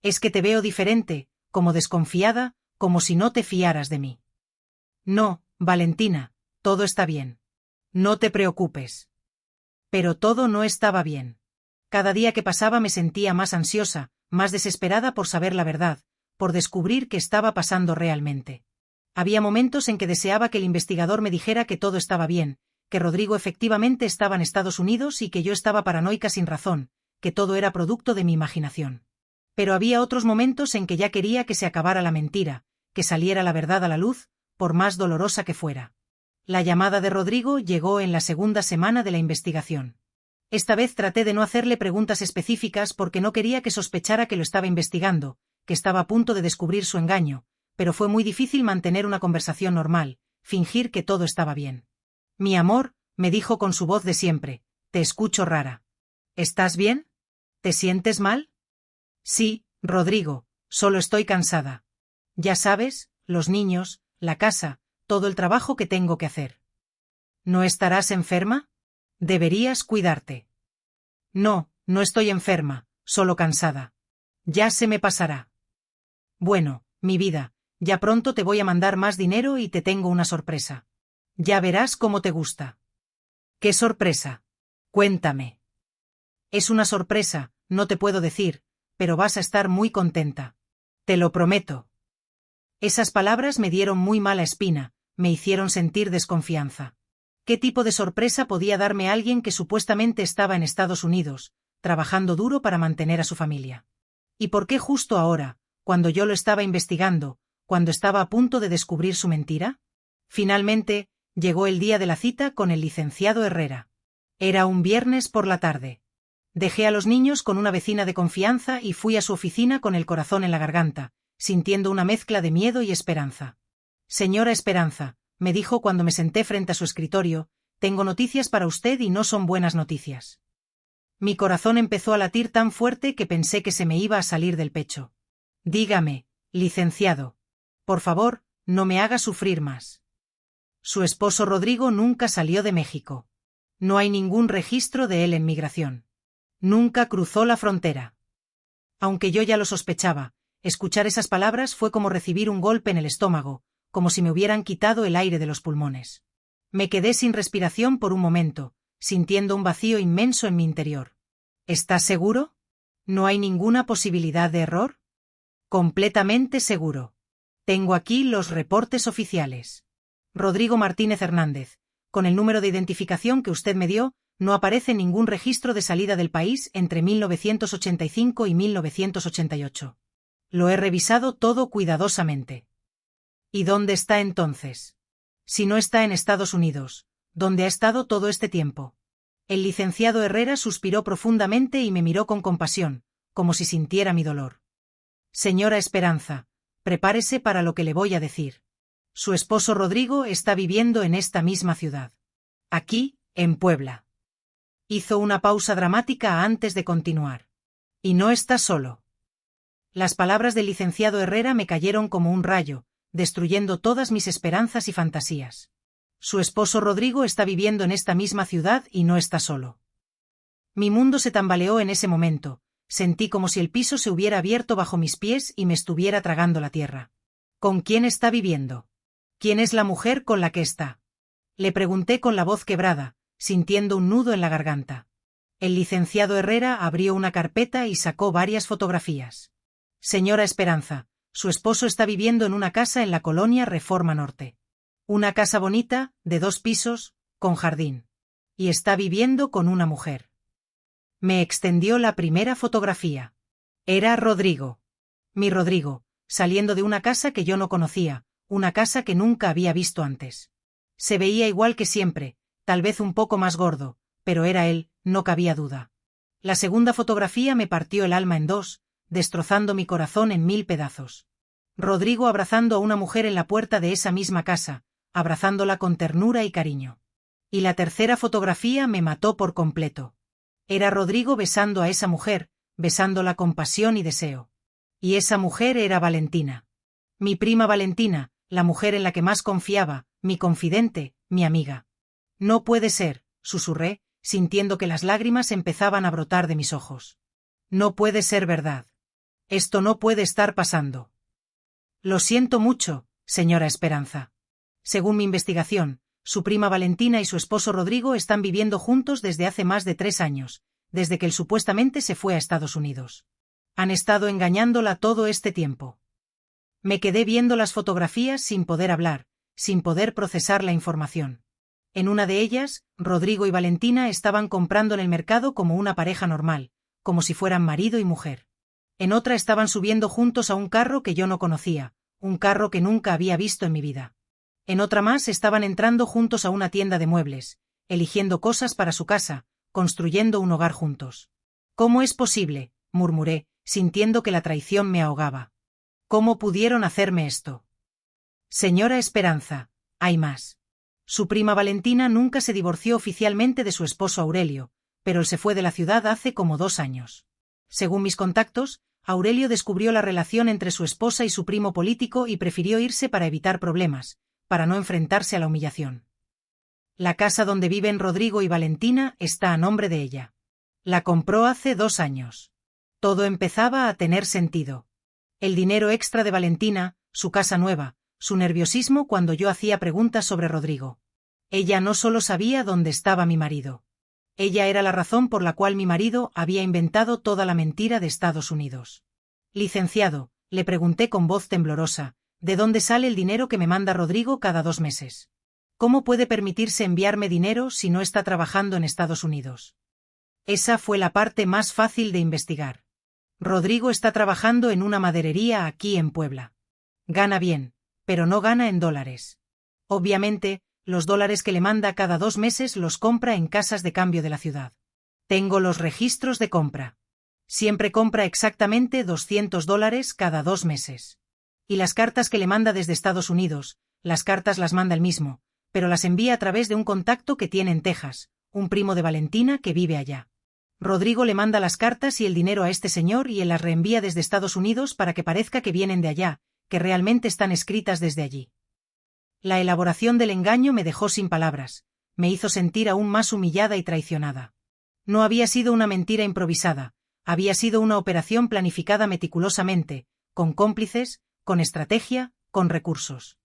Es que te veo diferente, como desconfiada, como si no te fiaras de mí. No, Valentina, todo está bien. No te preocupes. Pero todo no estaba bien. Cada día que pasaba me sentía más ansiosa, más desesperada por saber la verdad, por descubrir qué estaba pasando realmente. Había momentos en que deseaba que el investigador me dijera que todo estaba bien, que Rodrigo efectivamente estaba en Estados Unidos y que yo estaba paranoica sin razón, que todo era producto de mi imaginación. Pero había otros momentos en que ya quería que se acabara la mentira, que saliera la verdad a la luz, por más dolorosa que fuera. La llamada de Rodrigo llegó en la segunda semana de la investigación. Esta vez traté de no hacerle preguntas específicas porque no quería que sospechara que lo estaba investigando, que estaba a punto de descubrir su engaño, pero fue muy difícil mantener una conversación normal, fingir que todo estaba bien. Mi amor, me dijo con su voz de siempre, te escucho rara. ¿Estás bien? ¿Te sientes mal? Sí, Rodrigo, solo estoy cansada. Ya sabes, los niños, la casa, todo el trabajo que tengo que hacer. ¿No estarás enferma? Deberías cuidarte. No, no estoy enferma, solo cansada. Ya se me pasará. Bueno, mi vida, ya pronto te voy a mandar más dinero y te tengo una sorpresa. Ya verás cómo te gusta. ¿Qué sorpresa? Cuéntame. Es una sorpresa, no te puedo decir, pero vas a estar muy contenta. Te lo prometo. Esas palabras me dieron muy mala espina, me hicieron sentir desconfianza. ¿Qué tipo de sorpresa podía darme alguien que supuestamente estaba en Estados Unidos, trabajando duro para mantener a su familia? ¿Y por qué justo ahora, cuando yo lo estaba investigando, cuando estaba a punto de descubrir su mentira? Finalmente, llegó el día de la cita con el licenciado Herrera. Era un viernes por la tarde. Dejé a los niños con una vecina de confianza y fui a su oficina con el corazón en la garganta, sintiendo una mezcla de miedo y esperanza. Señora Esperanza, me dijo cuando me senté frente a su escritorio, tengo noticias para usted y no son buenas noticias. Mi corazón empezó a latir tan fuerte que pensé que se me iba a salir del pecho. Dígame, licenciado. Por favor, no me haga sufrir más. Su esposo Rodrigo nunca salió de México. No hay ningún registro de él en migración. Nunca cruzó la frontera. Aunque yo ya lo sospechaba, escuchar esas palabras fue como recibir un golpe en el estómago, como si me hubieran quitado el aire de los pulmones. Me quedé sin respiración por un momento, sintiendo un vacío inmenso en mi interior. ¿Estás seguro? ¿No hay ninguna posibilidad de error? Completamente seguro. Tengo aquí los reportes oficiales. Rodrigo Martínez Hernández, con el número de identificación que usted me dio, no aparece ningún registro de salida del país entre 1985 y 1988. Lo he revisado todo cuidadosamente. ¿Y dónde está entonces? Si no está en Estados Unidos, ¿dónde ha estado todo este tiempo? El licenciado Herrera suspiró profundamente y me miró con compasión, como si sintiera mi dolor. Señora Esperanza, prepárese para lo que le voy a decir. Su esposo Rodrigo está viviendo en esta misma ciudad. Aquí, en Puebla. Hizo una pausa dramática antes de continuar. Y no está solo. Las palabras del licenciado Herrera me cayeron como un rayo, destruyendo todas mis esperanzas y fantasías. Su esposo Rodrigo está viviendo en esta misma ciudad y no está solo. Mi mundo se tambaleó en ese momento, sentí como si el piso se hubiera abierto bajo mis pies y me estuviera tragando la tierra. ¿Con quién está viviendo? ¿Quién es la mujer con la que está? Le pregunté con la voz quebrada, sintiendo un nudo en la garganta. El licenciado Herrera abrió una carpeta y sacó varias fotografías. Señora Esperanza, su esposo está viviendo en una casa en la colonia Reforma Norte. Una casa bonita, de 2 pisos, con jardín. Y está viviendo con una mujer. Me extendió la primera fotografía. Era Rodrigo. Mi Rodrigo, saliendo de una casa que yo no conocía, una casa que nunca había visto antes. Se veía igual que siempre, tal vez un poco más gordo, pero era él, no cabía duda. La segunda fotografía me partió el alma en dos, destrozando mi corazón en 1000 pedazos. Rodrigo abrazando a una mujer en la puerta de esa misma casa, abrazándola con ternura y cariño. Y la tercera fotografía me mató por completo. Era Rodrigo besando a esa mujer, besándola con pasión y deseo. Y esa mujer era Valentina. Mi prima Valentina, la mujer en la que más confiaba, mi confidente, mi amiga. No puede ser, susurré, sintiendo que las lágrimas empezaban a brotar de mis ojos. No puede ser verdad. Esto no puede estar pasando. Lo siento mucho, señora Esperanza. Según mi investigación, su prima Valentina y su esposo Rodrigo están viviendo juntos desde hace más de 3 años, desde que él supuestamente se fue a Estados Unidos. Han estado engañándola todo este tiempo. Me quedé viendo las fotografías sin poder hablar, sin poder procesar la información. En una de ellas, Rodrigo y Valentina estaban comprando en el mercado como una pareja normal, como si fueran marido y mujer. En otra estaban subiendo juntos a un carro que yo no conocía, un carro que nunca había visto en mi vida. En otra más estaban entrando juntos a una tienda de muebles, eligiendo cosas para su casa, construyendo un hogar juntos. ¿Cómo es posible?, murmuré, sintiendo que la traición me ahogaba. ¿Cómo pudieron hacerme esto? Señora Esperanza, hay más. Su prima Valentina nunca se divorció oficialmente de su esposo Aurelio, pero él se fue de la ciudad hace como 2 años. Según mis contactos, Aurelio descubrió la relación entre su esposa y su primo político y prefirió irse para evitar problemas, para no enfrentarse a la humillación. La casa donde viven Rodrigo y Valentina está a nombre de ella. La compró hace 2 años. Todo empezaba a tener sentido. El dinero extra de Valentina, su casa nueva, su nerviosismo cuando yo hacía preguntas sobre Rodrigo. Ella no solo sabía dónde estaba mi marido. Ella era la razón por la cual mi marido había inventado toda la mentira de Estados Unidos. Licenciado, le pregunté con voz temblorosa, ¿de dónde sale el dinero que me manda Rodrigo cada 2 meses? ¿Cómo puede permitirse enviarme dinero si no está trabajando en Estados Unidos? Esa fue la parte más fácil de investigar. Rodrigo está trabajando en una maderería aquí en Puebla. Gana bien, pero no gana en dólares. Obviamente, los dólares que le manda cada 2 meses los compra en casas de cambio de la ciudad. Tengo los registros de compra. Siempre compra exactamente $200 cada 2 meses. Y las cartas que le manda desde Estados Unidos, las cartas las manda él mismo, pero las envía a través de un contacto que tiene en Texas, un primo de Valentina que vive allá. Rodrigo le manda las cartas y el dinero a este señor y él las reenvía desde Estados Unidos para que parezca que vienen de allá, que realmente están escritas desde allí. La elaboración del engaño me dejó sin palabras, me hizo sentir aún más humillada y traicionada. No había sido una mentira improvisada, había sido una operación planificada meticulosamente, con cómplices, con estrategia, con recursos.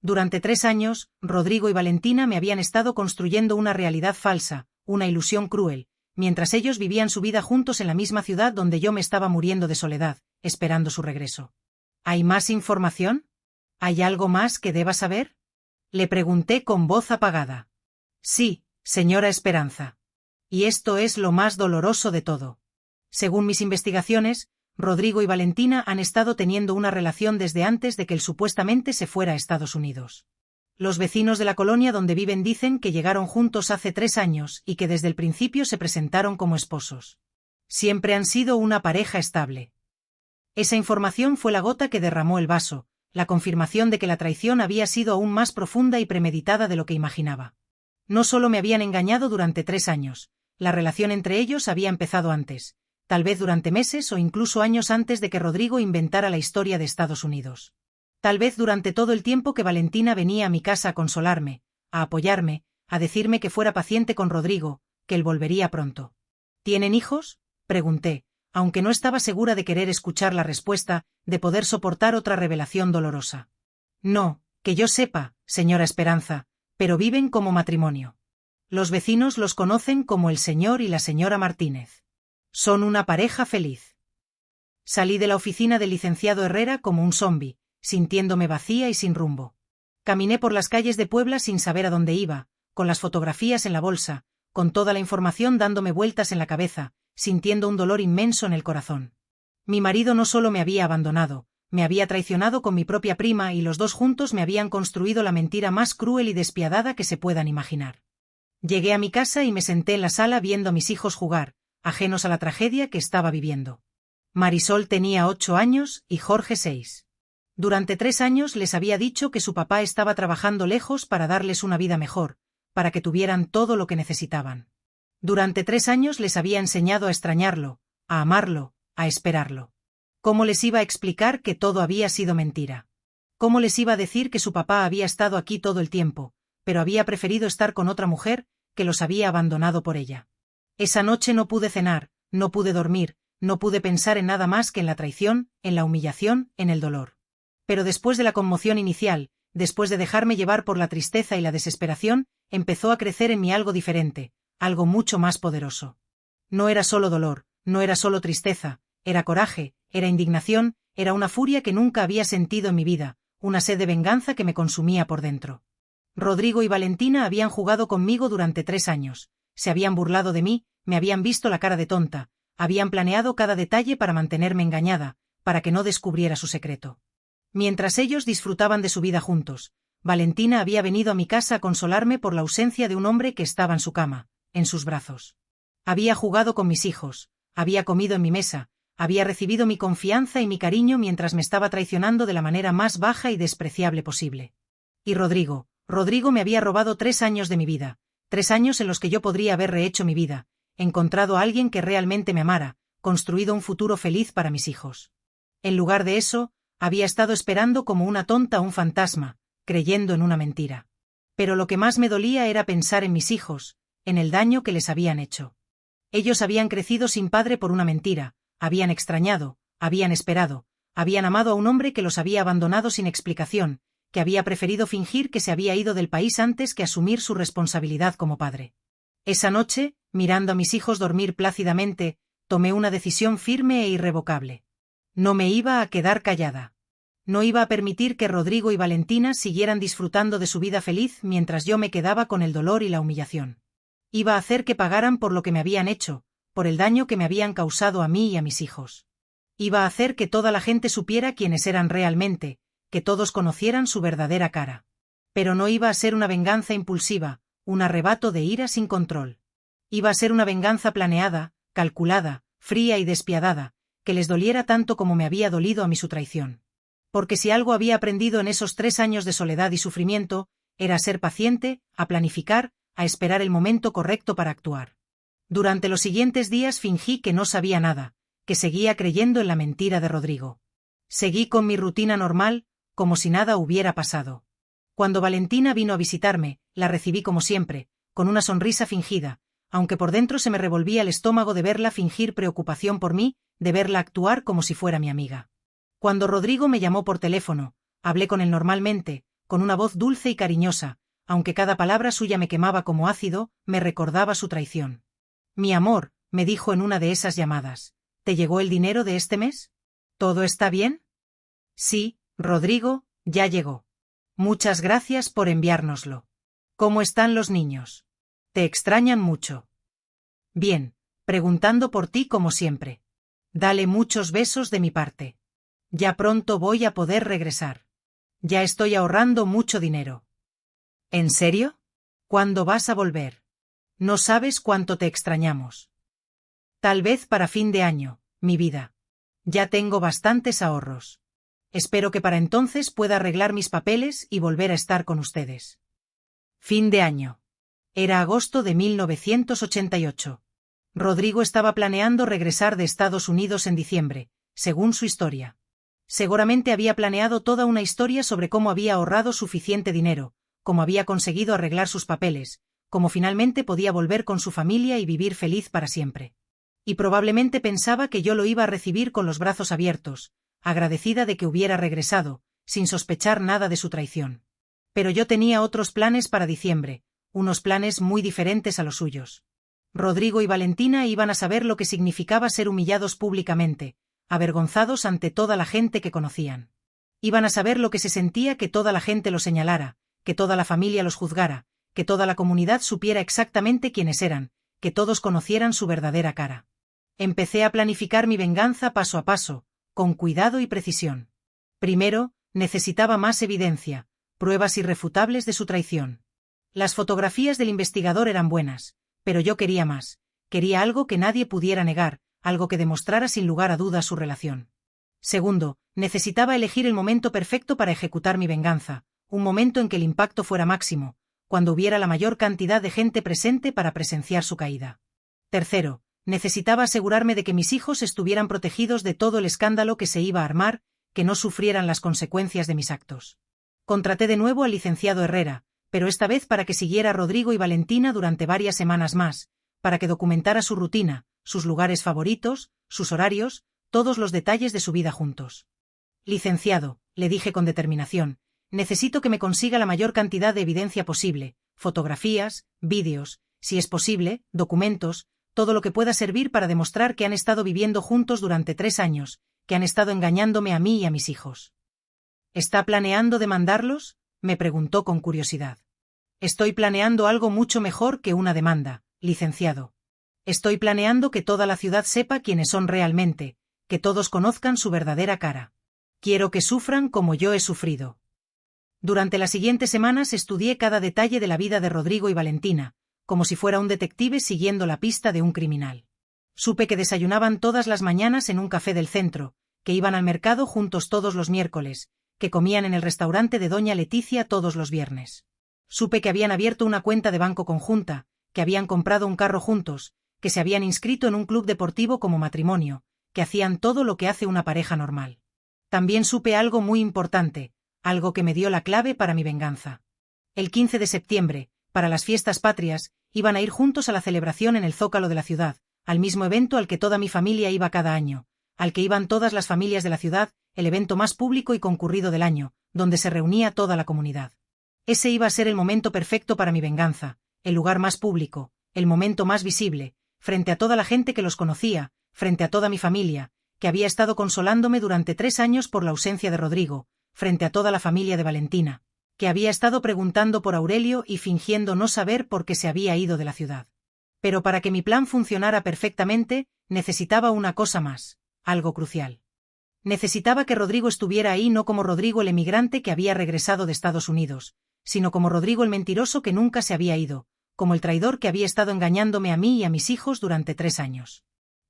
Durante 3 años, Rodrigo y Valentina me habían estado construyendo una realidad falsa, una ilusión cruel, mientras ellos vivían su vida juntos en la misma ciudad donde yo me estaba muriendo de soledad, esperando su regreso. ¿Hay más información? ¿Hay algo más que deba saber? Le pregunté con voz apagada. Sí, señora Esperanza. Y esto es lo más doloroso de todo. Según mis investigaciones, Rodrigo y Valentina han estado teniendo una relación desde antes de que él supuestamente se fuera a Estados Unidos. Los vecinos de la colonia donde viven dicen que llegaron juntos hace 3 años y que desde el principio se presentaron como esposos. Siempre han sido una pareja estable. Esa información fue la gota que derramó el vaso, la confirmación de que la traición había sido aún más profunda y premeditada de lo que imaginaba. No solo me habían engañado durante 3 años, la relación entre ellos había empezado antes, tal vez durante meses o incluso años antes de que Rodrigo inventara la historia de Estados Unidos. Tal vez durante todo el tiempo que Valentina venía a mi casa a consolarme, a apoyarme, a decirme que fuera paciente con Rodrigo, que él volvería pronto. ¿Tienen hijos?, pregunté, aunque no estaba segura de querer escuchar la respuesta, de poder soportar otra revelación dolorosa. No, que yo sepa, señora Esperanza, pero viven como matrimonio. Los vecinos los conocen como el señor y la señora Martínez. Son una pareja feliz. Salí de la oficina del licenciado Herrera como un zombi, sintiéndome vacía y sin rumbo. Caminé por las calles de Puebla sin saber a dónde iba, con las fotografías en la bolsa, con toda la información dándome vueltas en la cabeza, sintiendo un dolor inmenso en el corazón. Mi marido no solo me había abandonado, me había traicionado con mi propia prima y los 2 juntos me habían construido la mentira más cruel y despiadada que se puedan imaginar. Llegué a mi casa y me senté en la sala viendo a mis hijos jugar, ajenos a la tragedia que estaba viviendo. Marisol tenía 8 años y Jorge 6. Durante 3 años les había dicho que su papá estaba trabajando lejos para darles una vida mejor, para que tuvieran todo lo que necesitaban. Durante 3 años les había enseñado a extrañarlo, a amarlo, a esperarlo. ¿Cómo les iba a explicar que todo había sido mentira? ¿Cómo les iba a decir que su papá había estado aquí todo el tiempo, pero había preferido estar con otra mujer, que los había abandonado por ella. Esa noche no pude cenar, no pude dormir, no pude pensar en nada más que en la traición, en la humillación, en el dolor. Pero después de la conmoción inicial, después de dejarme llevar por la tristeza y la desesperación, empezó a crecer en mí algo diferente, algo mucho más poderoso. No era solo dolor, no era solo tristeza, era coraje, era indignación, era una furia que nunca había sentido en mi vida, una sed de venganza que me consumía por dentro. Rodrigo y Valentina habían jugado conmigo durante 3 años, se habían burlado de mí, me habían visto la cara de tonta, habían planeado cada detalle para mantenerme engañada, para que no descubriera su secreto. Mientras ellos disfrutaban de su vida juntos, Valentina había venido a mi casa a consolarme por la ausencia de un hombre que estaba en su cama, en sus brazos. Había jugado con mis hijos, había comido en mi mesa, había recibido mi confianza y mi cariño mientras me estaba traicionando de la manera más baja y despreciable posible. Y Rodrigo me había robado 3 años de mi vida, 3 años en los que yo podría haber rehecho mi vida, encontrado a alguien que realmente me amara, construido un futuro feliz para mis hijos. En lugar de eso, había estado esperando como una tonta un fantasma, creyendo en una mentira. Pero lo que más me dolía era pensar en mis hijos, en el daño que les habían hecho. Ellos habían crecido sin padre por una mentira, habían extrañado, habían esperado, habían amado a un hombre que los había abandonado sin explicación, que había preferido fingir que se había ido del país antes que asumir su responsabilidad como padre. Esa noche, mirando a mis hijos dormir plácidamente, tomé una decisión firme e irrevocable. No me iba a quedar callada. No iba a permitir que Rodrigo y Valentina siguieran disfrutando de su vida feliz mientras yo me quedaba con el dolor y la humillación. Iba a hacer que pagaran por lo que me habían hecho, por el daño que me habían causado a mí y a mis hijos. Iba a hacer que toda la gente supiera quiénes eran realmente, que todos conocieran su verdadera cara. Pero no iba a ser una venganza impulsiva, un arrebato de ira sin control. Iba a ser una venganza planeada, calculada, fría y despiadada, que les doliera tanto como me había dolido a mí su traición. Porque si algo había aprendido en esos 3 años de soledad y sufrimiento, era a ser paciente, a planificar, a esperar el momento correcto para actuar. Durante los siguientes días fingí que no sabía nada, que seguía creyendo en la mentira de Rodrigo. Seguí con mi rutina normal, como si nada hubiera pasado. Cuando Valentina vino a visitarme, la recibí como siempre, con una sonrisa fingida, aunque por dentro se me revolvía el estómago de verla fingir preocupación por mí, de verla actuar como si fuera mi amiga. Cuando Rodrigo me llamó por teléfono, hablé con él normalmente, con una voz dulce y cariñosa, aunque cada palabra suya me quemaba como ácido, me recordaba su traición. Mi amor, me dijo en una de esas llamadas, ¿te llegó el dinero de este mes? ¿Todo está bien? Sí, Rodrigo, ya llegó. Muchas gracias por enviárnoslo. ¿Cómo están los niños? ¿Te extrañan mucho? Bien, preguntando por ti como siempre. Dale muchos besos de mi parte. Ya pronto voy a poder regresar. Ya estoy ahorrando mucho dinero. ¿En serio? ¿Cuándo vas a volver? No sabes cuánto te extrañamos. Tal vez para fin de año, mi vida. Ya tengo bastantes ahorros. Espero que para entonces pueda arreglar mis papeles y volver a estar con ustedes. Fin de año. Era agosto de 1988. Rodrigo estaba planeando regresar de Estados Unidos en diciembre, según su historia. Seguramente había planeado toda una historia sobre cómo había ahorrado suficiente dinero, cómo había conseguido arreglar sus papeles, cómo finalmente podía volver con su familia y vivir feliz para siempre. Y probablemente pensaba que yo lo iba a recibir con los brazos abiertos, agradecida de que hubiera regresado, sin sospechar nada de su traición. Pero yo tenía otros planes para diciembre, unos planes muy diferentes a los suyos. Rodrigo y Valentina iban a saber lo que significaba ser humillados públicamente, avergonzados ante toda la gente que conocían. Iban a saber lo que se sentía que toda la gente los señalara, que toda la familia los juzgara, que toda la comunidad supiera exactamente quiénes eran, que todos conocieran su verdadera cara. Empecé a planificar mi venganza paso a paso, con cuidado y precisión. Primero, necesitaba más evidencia, pruebas irrefutables de su traición. Las fotografías del investigador eran buenas, pero yo quería más, quería algo que nadie pudiera negar, algo que demostrara sin lugar a dudas su relación. Segundo, necesitaba elegir el momento perfecto para ejecutar mi venganza, un momento en que el impacto fuera máximo, cuando hubiera la mayor cantidad de gente presente para presenciar su caída. Tercero, necesitaba asegurarme de que mis hijos estuvieran protegidos de todo el escándalo que se iba a armar, que no sufrieran las consecuencias de mis actos. Contraté de nuevo al licenciado Herrera, pero esta vez para que siguiera a Rodrigo y Valentina durante varias semanas más, para que documentara su rutina, sus lugares favoritos, sus horarios, todos los detalles de su vida juntos. Licenciado, le dije con determinación, necesito que me consiga la mayor cantidad de evidencia posible, fotografías, vídeos, si es posible, documentos, todo lo que pueda servir para demostrar que han estado viviendo juntos durante 3 años, que han estado engañándome a mí y a mis hijos. ¿Está planeando demandarlos?, me preguntó con curiosidad. Estoy planeando algo mucho mejor que una demanda, licenciado. Estoy planeando que toda la ciudad sepa quiénes son realmente, que todos conozcan su verdadera cara. Quiero que sufran como yo he sufrido. Durante las siguientes semanas estudié cada detalle de la vida de Rodrigo y Valentina, como si fuera un detective siguiendo la pista de un criminal. Supe que desayunaban todas las mañanas en un café del centro, que iban al mercado juntos todos los miércoles, que comían en el restaurante de Doña Leticia todos los viernes. Supe que habían abierto una cuenta de banco conjunta, que habían comprado un carro juntos, que se habían inscrito en un club deportivo como matrimonio, que hacían todo lo que hace una pareja normal. También supe algo muy importante, algo que me dio la clave para mi venganza. El 15 de septiembre, para las fiestas patrias, iban a ir juntos a la celebración en el Zócalo de la ciudad, al mismo evento al que toda mi familia iba cada año, al que iban todas las familias de la ciudad, el evento más público y concurrido del año, donde se reunía toda la comunidad. Ese iba a ser el momento perfecto para mi venganza, el lugar más público, el momento más visible, frente a toda la gente que los conocía, frente a toda mi familia, que había estado consolándome durante 3 años por la ausencia de Rodrigo, frente a toda la familia de Valentina, que había estado preguntando por Aurelio y fingiendo no saber por qué se había ido de la ciudad. Pero para que mi plan funcionara perfectamente, necesitaba una cosa más, algo crucial. Necesitaba que Rodrigo estuviera ahí no como Rodrigo el emigrante que había regresado de Estados Unidos, sino como Rodrigo el mentiroso que nunca se había ido, como el traidor que había estado engañándome a mí y a mis hijos durante 3 años.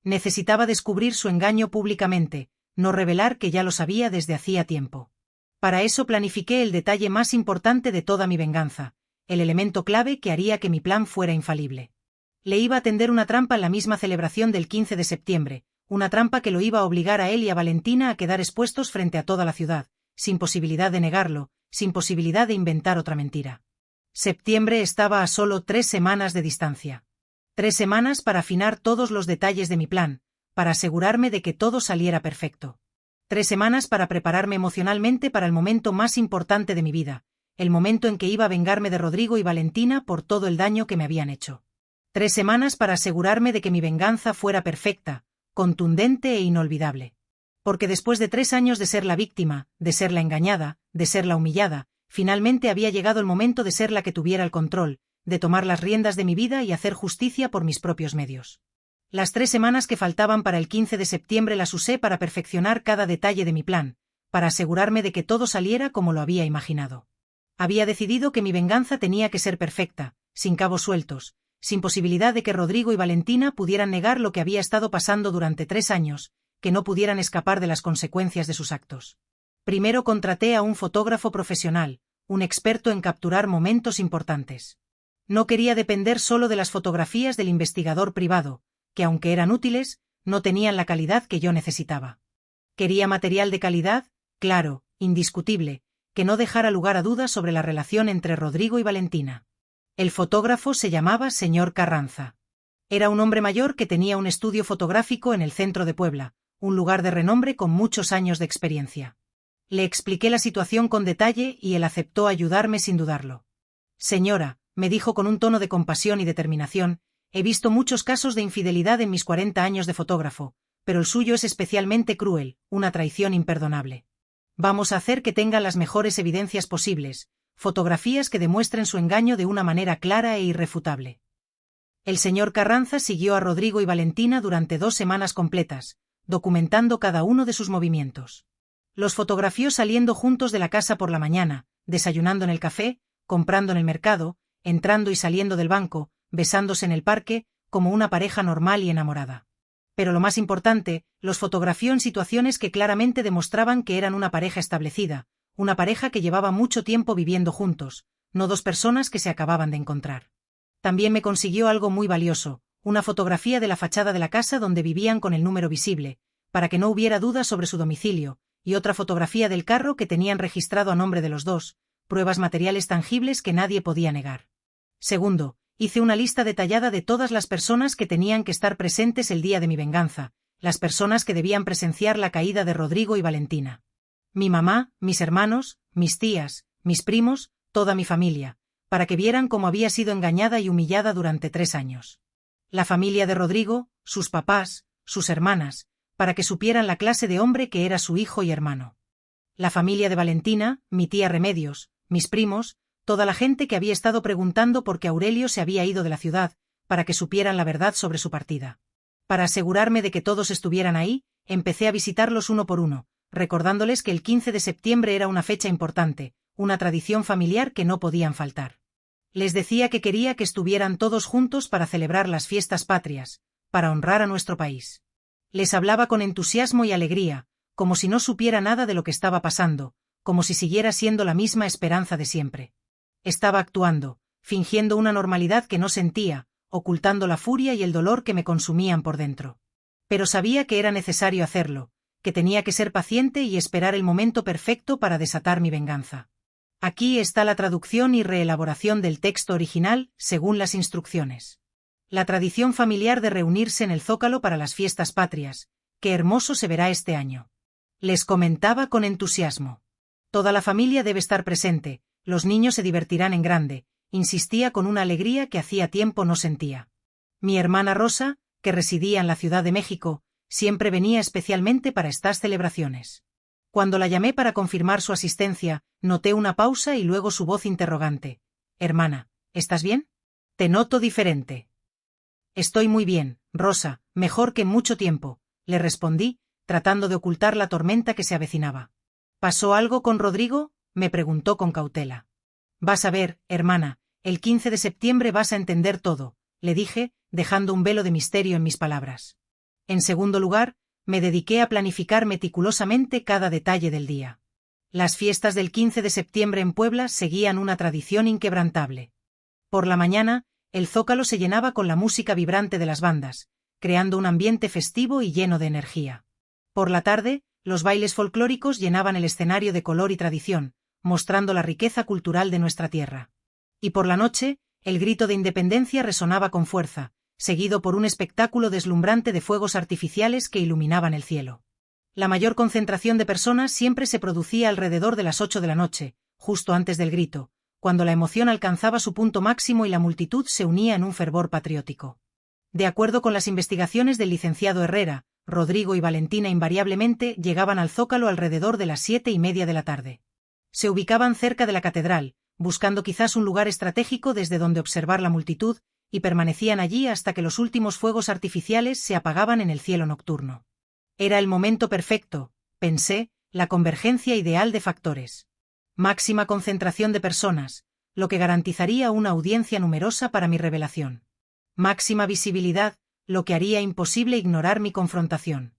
Necesitaba descubrir su engaño públicamente, no revelar que ya lo sabía desde hacía tiempo. Para eso planifiqué el detalle más importante de toda mi venganza, el elemento clave que haría que mi plan fuera infalible. Le iba a tender una trampa en la misma celebración del 15 de septiembre, una trampa que lo iba a obligar a él y a Valentina a quedar expuestos frente a toda la ciudad, sin posibilidad de negarlo, sin posibilidad de inventar otra mentira. Septiembre estaba a solo 3 semanas de distancia. 3 semanas para afinar todos los detalles de mi plan, para asegurarme de que todo saliera perfecto. 3 semanas para prepararme emocionalmente para el momento más importante de mi vida, el momento en que iba a vengarme de Rodrigo y Valentina por todo el daño que me habían hecho. 3 semanas para asegurarme de que mi venganza fuera perfecta, contundente e inolvidable. Porque después de 3 años de ser la víctima, de ser la engañada, de ser la humillada, finalmente había llegado el momento de ser la que tuviera el control, de tomar las riendas de mi vida y hacer justicia por mis propios medios. Las 3 semanas que faltaban para el 15 de septiembre las usé para perfeccionar cada detalle de mi plan, para asegurarme de que todo saliera como lo había imaginado. Había decidido que mi venganza tenía que ser perfecta, sin cabos sueltos, sin posibilidad de que Rodrigo y Valentina pudieran negar lo que había estado pasando durante 3 años, que no pudieran escapar de las consecuencias de sus actos. Primero contraté a un fotógrafo profesional, un experto en capturar momentos importantes. No quería depender solo de las fotografías del investigador privado, que aunque eran útiles, no tenían la calidad que yo necesitaba. Quería material de calidad, claro, indiscutible, que no dejara lugar a dudas sobre la relación entre Rodrigo y Valentina. El fotógrafo se llamaba señor Carranza. Era un hombre mayor que tenía un estudio fotográfico en el centro de Puebla, un lugar de renombre con muchos años de experiencia. Le expliqué la situación con detalle y él aceptó ayudarme sin dudarlo. Señora, me dijo con un tono de compasión y determinación, he visto muchos casos de infidelidad en mis 40 años de fotógrafo, pero el suyo es especialmente cruel, una traición imperdonable. Vamos a hacer que tengan las mejores evidencias posibles, fotografías que demuestren su engaño de una manera clara e irrefutable. El señor Carranza siguió a Rodrigo y Valentina durante 2 semanas completas, documentando cada uno de sus movimientos. Los fotografió saliendo juntos de la casa por la mañana, desayunando en el café, comprando en el mercado, entrando y saliendo del banco, besándose en el parque, como una pareja normal y enamorada. Pero lo más importante, los fotografió en situaciones que claramente demostraban que eran una pareja establecida, una pareja que llevaba mucho tiempo viviendo juntos, no 2 personas que se acababan de encontrar. También me consiguió algo muy valioso, una fotografía de la fachada de la casa donde vivían con el número visible, para que no hubiera dudas sobre su domicilio, y otra fotografía del carro que tenían registrado a nombre de los dos, pruebas materiales tangibles que nadie podía negar. Segundo, hice una lista detallada de todas las personas que tenían que estar presentes el día de mi venganza, las personas que debían presenciar la caída de Rodrigo y Valentina. Mi mamá, mis hermanos, mis tías, mis primos, toda mi familia, para que vieran cómo había sido engañada y humillada durante 3 años. La familia de Rodrigo, sus papás, sus hermanas, para que supieran la clase de hombre que era su hijo y hermano. La familia de Valentina, mi tía Remedios, mis primos, toda la gente que había estado preguntando por qué Aurelio se había ido de la ciudad, para que supieran la verdad sobre su partida. Para asegurarme de que todos estuvieran ahí, empecé a visitarlos uno por uno, recordándoles que el 15 de septiembre era una fecha importante, una tradición familiar que no podían faltar. Les decía que quería que estuvieran todos juntos para celebrar las fiestas patrias, para honrar a nuestro país. Les hablaba con entusiasmo y alegría, como si no supiera nada de lo que estaba pasando, como si siguiera siendo la misma esperanza de siempre. Estaba actuando, fingiendo una normalidad que no sentía, ocultando la furia y el dolor que me consumían por dentro. Pero sabía que era necesario hacerlo, que tenía que ser paciente y esperar el momento perfecto para desatar mi venganza. Aquí está la traducción y reelaboración del texto original, según las instrucciones. La tradición familiar de reunirse en el Zócalo para las fiestas patrias, qué hermoso se verá este año. Les comentaba con entusiasmo. Toda la familia debe estar presente, los niños se divertirán en grande, insistía con una alegría que hacía tiempo no sentía. Mi hermana Rosa, que residía en la Ciudad de México, siempre venía especialmente para estas celebraciones. Cuando la llamé para confirmar su asistencia, noté una pausa y luego su voz interrogante. Hermana, ¿estás bien? Te noto diferente. Estoy muy bien, Rosa, mejor que en mucho tiempo, le respondí, tratando de ocultar la tormenta que se avecinaba. ¿Pasó algo con Rodrigo?, me preguntó con cautela. Vas a ver, hermana, el 15 de septiembre vas a entender todo, le dije, dejando un velo de misterio en mis palabras. En segundo lugar, me dediqué a planificar meticulosamente cada detalle del día. Las fiestas del 15 de septiembre en Puebla seguían una tradición inquebrantable. Por la mañana, el Zócalo se llenaba con la música vibrante de las bandas, creando un ambiente festivo y lleno de energía. Por la tarde, los bailes folclóricos llenaban el escenario de color y tradición, mostrando la riqueza cultural de nuestra tierra. Y por la noche, el grito de independencia resonaba con fuerza, seguido por un espectáculo deslumbrante de fuegos artificiales que iluminaban el cielo. La mayor concentración de personas siempre se producía alrededor de las 8 de la noche, justo antes del grito, cuando la emoción alcanzaba su punto máximo y la multitud se unía en un fervor patriótico. De acuerdo con las investigaciones del licenciado Herrera, Rodrigo y Valentina invariablemente llegaban al Zócalo alrededor de las 7:30 de la tarde. Se ubicaban cerca de la catedral, buscando quizás un lugar estratégico desde donde observar la multitud, y permanecían allí hasta que los últimos fuegos artificiales se apagaban en el cielo nocturno. Era el momento perfecto, pensé, la convergencia ideal de factores. Máxima concentración de personas, lo que garantizaría una audiencia numerosa para mi revelación. Máxima visibilidad, lo que haría imposible ignorar mi confrontación.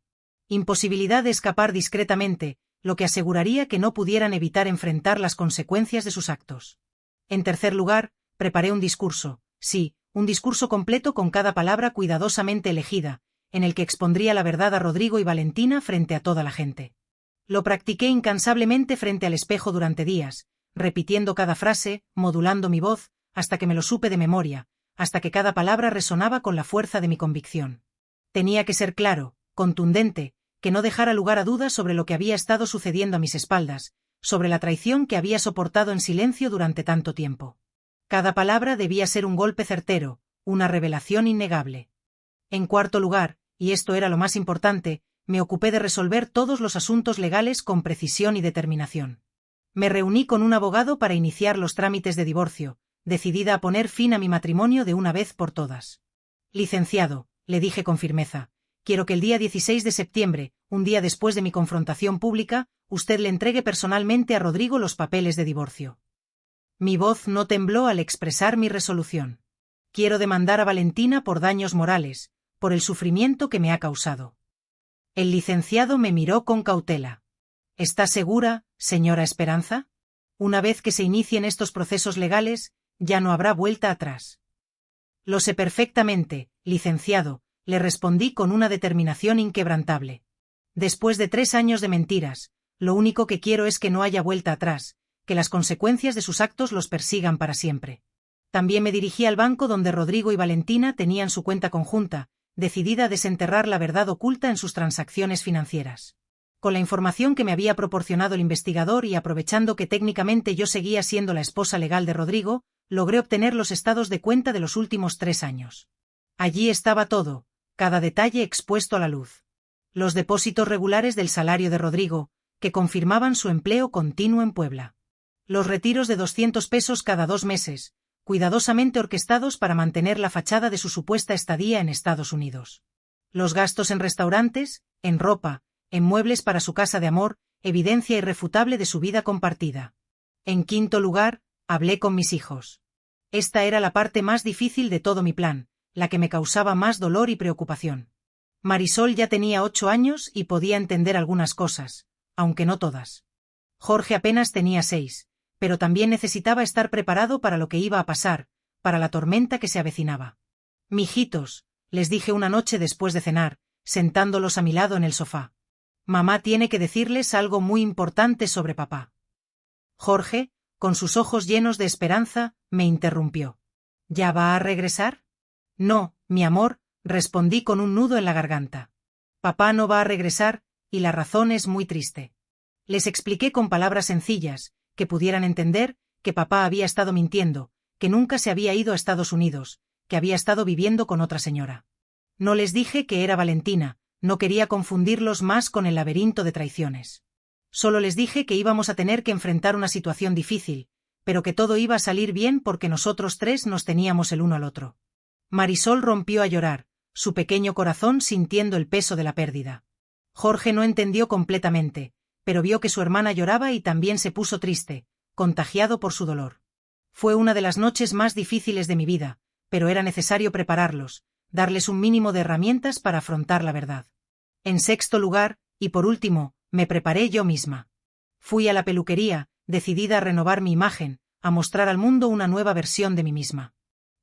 Imposibilidad de escapar discretamente, lo que aseguraría que no pudieran evitar enfrentar las consecuencias de sus actos. En tercer lugar, preparé un discurso, sí, un discurso completo con cada palabra cuidadosamente elegida, en el que expondría la verdad a Rodrigo y Valentina frente a toda la gente. Lo practiqué incansablemente frente al espejo durante días, repitiendo cada frase, modulando mi voz, hasta que me lo supe de memoria, hasta que cada palabra resonaba con la fuerza de mi convicción. Tenía que ser claro, contundente, que no dejara lugar a dudas sobre lo que había estado sucediendo a mis espaldas, sobre la traición que había soportado en silencio durante tanto tiempo. Cada palabra debía ser un golpe certero, una revelación innegable. En cuarto lugar, y esto era lo más importante, me ocupé de resolver todos los asuntos legales con precisión y determinación. Me reuní con un abogado para iniciar los trámites de divorcio, decidida a poner fin a mi matrimonio de una vez por todas. Licenciado, le dije con firmeza, quiero que el día 16 de septiembre, un día después de mi confrontación pública, usted le entregue personalmente a Rodrigo los papeles de divorcio. Mi voz no tembló al expresar mi resolución. Quiero demandar a Valentina por daños morales, por el sufrimiento que me ha causado. El licenciado me miró con cautela. ¿Está segura, señora Esperanza? Una vez que se inicien estos procesos legales, ya no habrá vuelta atrás. Lo sé perfectamente, licenciado, le respondí con una determinación inquebrantable. Después de 3 años de mentiras, lo único que quiero es que no haya vuelta atrás, que las consecuencias de sus actos los persigan para siempre. También me dirigí al banco donde Rodrigo y Valentina tenían su cuenta conjunta, decidida a desenterrar la verdad oculta en sus transacciones financieras. Con la información que me había proporcionado el investigador y aprovechando que técnicamente yo seguía siendo la esposa legal de Rodrigo, logré obtener los estados de cuenta de los últimos 3 años. Allí estaba todo, cada detalle expuesto a la luz. Los depósitos regulares del salario de Rodrigo, que confirmaban su empleo continuo en Puebla. Los retiros de 200 pesos cada 2 meses, cuidadosamente orquestados para mantener la fachada de su supuesta estadía en Estados Unidos. Los gastos en restaurantes, en ropa, en muebles para su casa de amor, evidencia irrefutable de su vida compartida. En quinto lugar, hablé con mis hijos. Esta era la parte más difícil de todo mi plan, la que me causaba más dolor y preocupación. Marisol ya tenía 8 años y podía entender algunas cosas, aunque no todas. Jorge apenas tenía 6, pero también necesitaba estar preparado para lo que iba a pasar, para la tormenta que se avecinaba. Mijitos, les dije una noche después de cenar, sentándolos a mi lado en el sofá. Mamá tiene que decirles algo muy importante sobre papá. Jorge, con sus ojos llenos de esperanza, me interrumpió. ¿Ya va a regresar? No, mi amor, respondí con un nudo en la garganta. Papá no va a regresar, y la razón es muy triste. Les expliqué con palabras sencillas, que pudieran entender, que papá había estado mintiendo, que nunca se había ido a Estados Unidos, que había estado viviendo con otra señora. No les dije que era Valentina, no quería confundirlos más con el laberinto de traiciones. Solo les dije que íbamos a tener que enfrentar una situación difícil, pero que todo iba a salir bien porque nosotros 3 nos teníamos el uno al otro. Marisol rompió a llorar, su pequeño corazón sintiendo el peso de la pérdida. Jorge no entendió completamente, pero vio que su hermana lloraba y también se puso triste, contagiado por su dolor. Fue una de las noches más difíciles de mi vida, pero era necesario prepararlos, darles un mínimo de herramientas para afrontar la verdad. En sexto lugar, y por último, me preparé yo misma. Fui a la peluquería, decidida a renovar mi imagen, a mostrar al mundo una nueva versión de mí misma.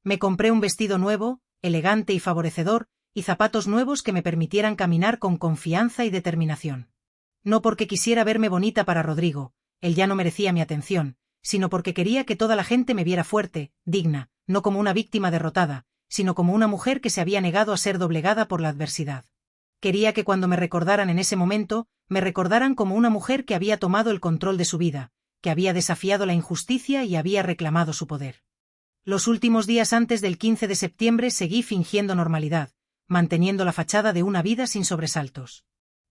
Me compré un vestido nuevo, elegante y favorecedor, y zapatos nuevos que me permitieran caminar con confianza y determinación. No porque quisiera verme bonita para Rodrigo, él ya no merecía mi atención, sino porque quería que toda la gente me viera fuerte, digna, no como una víctima derrotada, sino como una mujer que se había negado a ser doblegada por la adversidad. Quería que cuando me recordaran en ese momento, me recordaran como una mujer que había tomado el control de su vida, que había desafiado la injusticia y había reclamado su poder. Los últimos días antes del 15 de septiembre seguí fingiendo normalidad, manteniendo la fachada de una vida sin sobresaltos.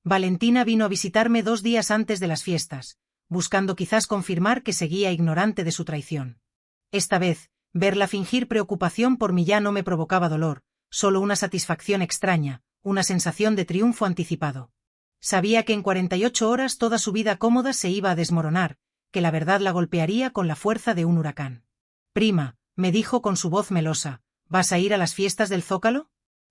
Valentina vino a visitarme 2 días antes de las fiestas, buscando quizás confirmar que seguía ignorante de su traición. Esta vez, verla fingir preocupación por mí ya no me provocaba dolor, solo una satisfacción extraña, una sensación de triunfo anticipado. Sabía que en 48 horas toda su vida cómoda se iba a desmoronar, que la verdad la golpearía con la fuerza de un huracán. Prima, me dijo con su voz melosa, ¿vas a ir a las fiestas del Zócalo?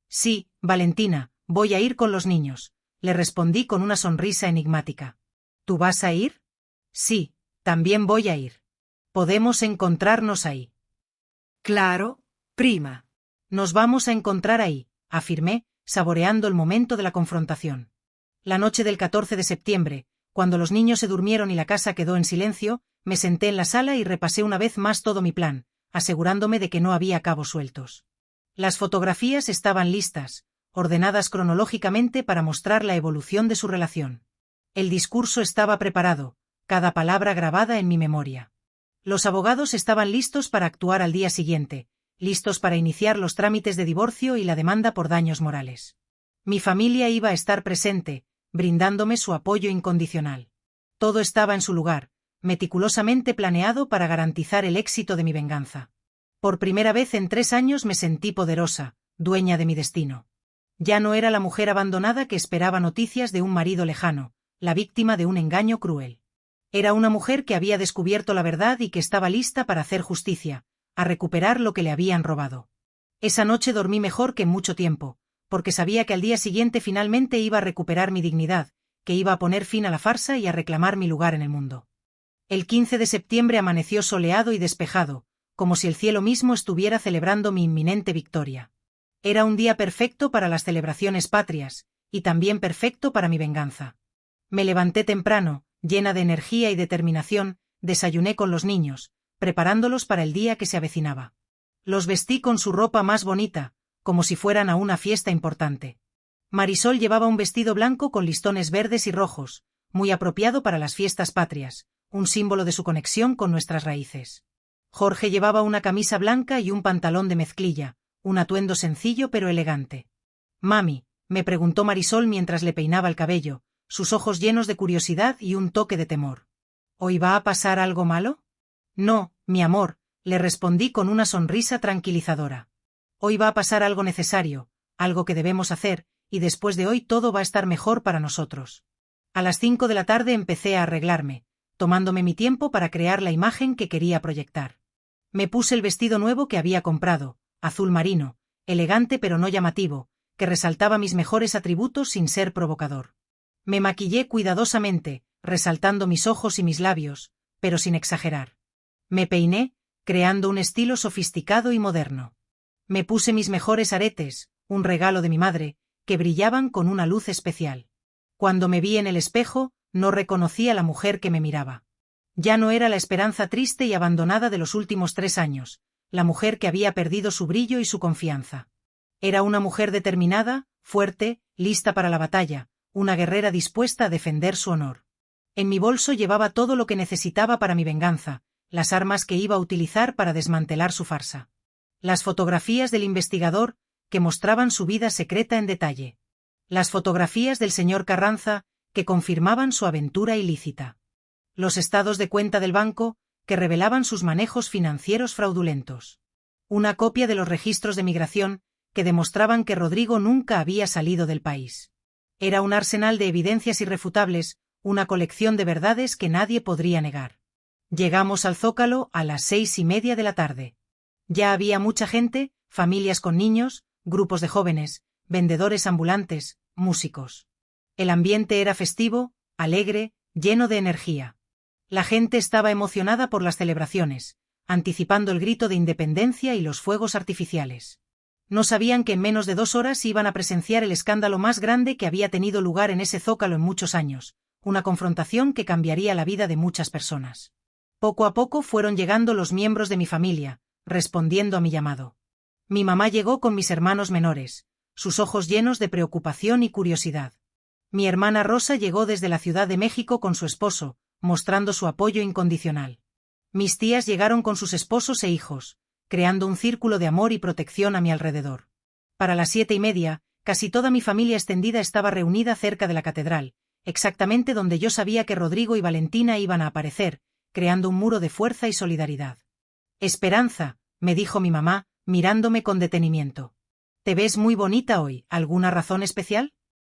Sí, Valentina, voy a ir con los niños, le respondí con una sonrisa enigmática. ¿Tú vas a ir? Sí, también voy a ir. Podemos encontrarnos ahí. Claro, prima. Nos vamos a encontrar ahí, afirmé, saboreando el momento de la confrontación. La noche del 14 de septiembre, cuando los niños se durmieron y la casa quedó en silencio, me senté en la sala y repasé una vez más todo mi plan, asegurándome de que no había cabos sueltos. Las fotografías estaban listas, ordenadas cronológicamente para mostrar la evolución de su relación. El discurso estaba preparado, cada palabra grabada en mi memoria. Los abogados estaban listos para actuar al día siguiente, listos para iniciar los trámites de divorcio y la demanda por daños morales. Mi familia iba a estar presente, brindándome su apoyo incondicional. Todo estaba en su lugar, meticulosamente planeado para garantizar el éxito de mi venganza. Por primera vez en 3 años me sentí poderosa, dueña de mi destino. Ya no era la mujer abandonada que esperaba noticias de un marido lejano, la víctima de un engaño cruel. Era una mujer que había descubierto la verdad y que estaba lista para hacer justicia, a recuperar lo que le habían robado. Esa noche dormí mejor que en mucho tiempo, porque sabía que al día siguiente finalmente iba a recuperar mi dignidad, que iba a poner fin a la farsa y a reclamar mi lugar en el mundo. El 15 de septiembre amaneció soleado y despejado, como si el cielo mismo estuviera celebrando mi inminente victoria. Era un día perfecto para las celebraciones patrias, y también perfecto para mi venganza. Me levanté temprano, llena de energía y determinación, desayuné con los niños, preparándolos para el día que se avecinaba. Los vestí con su ropa más bonita, como si fueran a una fiesta importante. Marisol llevaba un vestido blanco con listones verdes y rojos, muy apropiado para las fiestas patrias, un símbolo de su conexión con nuestras raíces. Jorge llevaba una camisa blanca y un pantalón de mezclilla, un atuendo sencillo pero elegante. «Mami», me preguntó Marisol mientras le peinaba el cabello, sus ojos llenos de curiosidad y un toque de temor. «¿Hoy va a pasar algo malo?» «No, mi amor», le respondí con una sonrisa tranquilizadora. «Hoy va a pasar algo necesario, algo que debemos hacer, y después de hoy todo va a estar mejor para nosotros». A las 5 de la tarde empecé a arreglarme, tomándome mi tiempo para crear la imagen que quería proyectar. Me puse el vestido nuevo que había comprado, azul marino, elegante pero no llamativo, que resaltaba mis mejores atributos sin ser provocador. Me maquillé cuidadosamente, resaltando mis ojos y mis labios, pero sin exagerar. Me peiné, creando un estilo sofisticado y moderno. Me puse mis mejores aretes, un regalo de mi madre, que brillaban con una luz especial. Cuando me vi en el espejo, no reconocí a la mujer que me miraba. Ya no era la Esperanza triste y abandonada de los últimos 3 años, la mujer que había perdido su brillo y su confianza. Era una mujer determinada, fuerte, lista para la batalla, una guerrera dispuesta a defender su honor. En mi bolso llevaba todo lo que necesitaba para mi venganza, las armas que iba a utilizar para desmantelar su farsa. Las fotografías del investigador, que mostraban su vida secreta en detalle. Las fotografías del señor Carranza, que confirmaban su aventura ilícita. Los estados de cuenta del banco, que revelaban sus manejos financieros fraudulentos. Una copia de los registros de migración, que demostraban que Rodrigo nunca había salido del país. Era un arsenal de evidencias irrefutables, una colección de verdades que nadie podría negar. Llegamos al Zócalo a las 6:30 de la tarde. Ya había mucha gente, familias con niños, grupos de jóvenes, vendedores ambulantes, músicos. El ambiente era festivo, alegre, lleno de energía. La gente estaba emocionada por las celebraciones, anticipando el grito de independencia y los fuegos artificiales. No sabían que en menos de 2 horas iban a presenciar el escándalo más grande que había tenido lugar en ese Zócalo en muchos años, una confrontación que cambiaría la vida de muchas personas. Poco a poco fueron llegando los miembros de mi familia, respondiendo a mi llamado. Mi mamá llegó con mis hermanos menores, sus ojos llenos de preocupación y curiosidad. Mi hermana Rosa llegó desde la Ciudad de México con su esposo, mostrando su apoyo incondicional. Mis tías llegaron con sus esposos e hijos, creando un círculo de amor y protección a mi alrededor. Para las 7:30, casi toda mi familia extendida estaba reunida cerca de la catedral, exactamente donde yo sabía que Rodrigo y Valentina iban a aparecer, creando un muro de fuerza y solidaridad. «Esperanza», me dijo mi mamá, mirándome con detenimiento. «Te ves muy bonita hoy, ¿alguna razón especial?»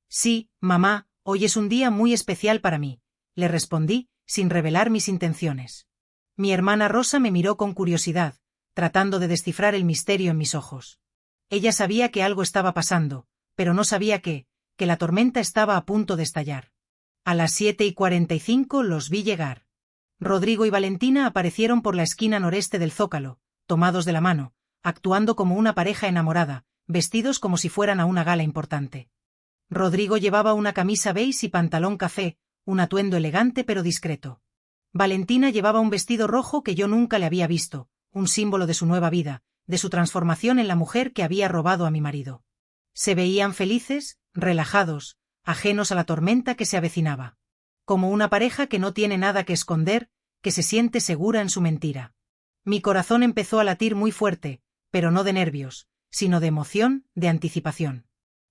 «Sí, mamá, hoy es un día muy especial para mí», le respondí, sin revelar mis intenciones. Mi hermana Rosa me miró con curiosidad, tratando de descifrar el misterio en mis ojos. Ella sabía que algo estaba pasando, pero no sabía que la tormenta estaba a punto de estallar. A las 7:45 los vi llegar. Rodrigo y Valentina aparecieron por la esquina noreste del Zócalo, tomados de la mano, actuando como una pareja enamorada, vestidos como si fueran a una gala importante. Rodrigo llevaba una camisa beige y pantalón café, un atuendo elegante pero discreto. Valentina llevaba un vestido rojo que yo nunca le había visto, un símbolo de su nueva vida, de su transformación en la mujer que había robado a mi marido. Se veían felices, relajados, ajenos a la tormenta que se avecinaba. Como una pareja que no tiene nada que esconder, que se siente segura en su mentira. Mi corazón empezó a latir muy fuerte, pero no de nervios, sino de emoción, de anticipación.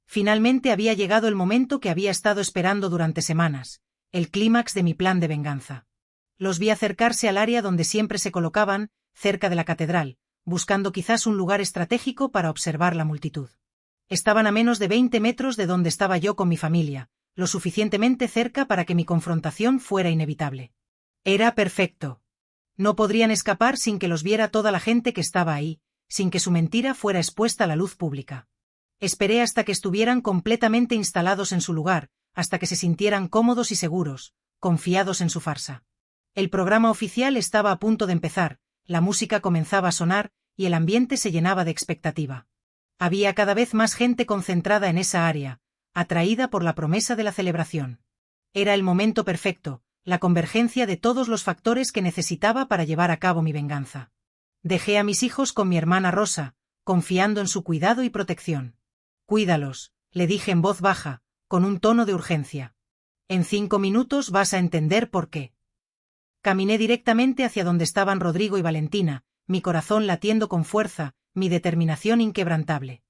Finalmente había llegado el momento que había estado esperando durante semanas, el clímax de mi plan de venganza. Los vi acercarse al área donde siempre se colocaban, cerca de la catedral, buscando quizás un lugar estratégico para observar la multitud. Estaban a menos de 20 metros de donde estaba yo con mi familia, lo suficientemente cerca para que mi confrontación fuera inevitable. Era perfecto. No podrían escapar sin que los viera toda la gente que estaba ahí, sin que su mentira fuera expuesta a la luz pública. Esperé hasta que estuvieran completamente instalados en su lugar, hasta que se sintieran cómodos y seguros, confiados en su farsa. El programa oficial estaba a punto de empezar, la música comenzaba a sonar, y el ambiente se llenaba de expectativa. Había cada vez más gente concentrada en esa área, atraída por la promesa de la celebración. Era el momento perfecto, la convergencia de todos los factores que necesitaba para llevar a cabo mi venganza. Dejé a mis hijos con mi hermana Rosa, confiando en su cuidado y protección. Cuídalos, le dije en voz baja, con un tono de urgencia. En 5 minutos vas a entender por qué. Caminé directamente hacia donde estaban Rodrigo y Valentina, mi corazón latiendo con fuerza, mi determinación inquebrantable.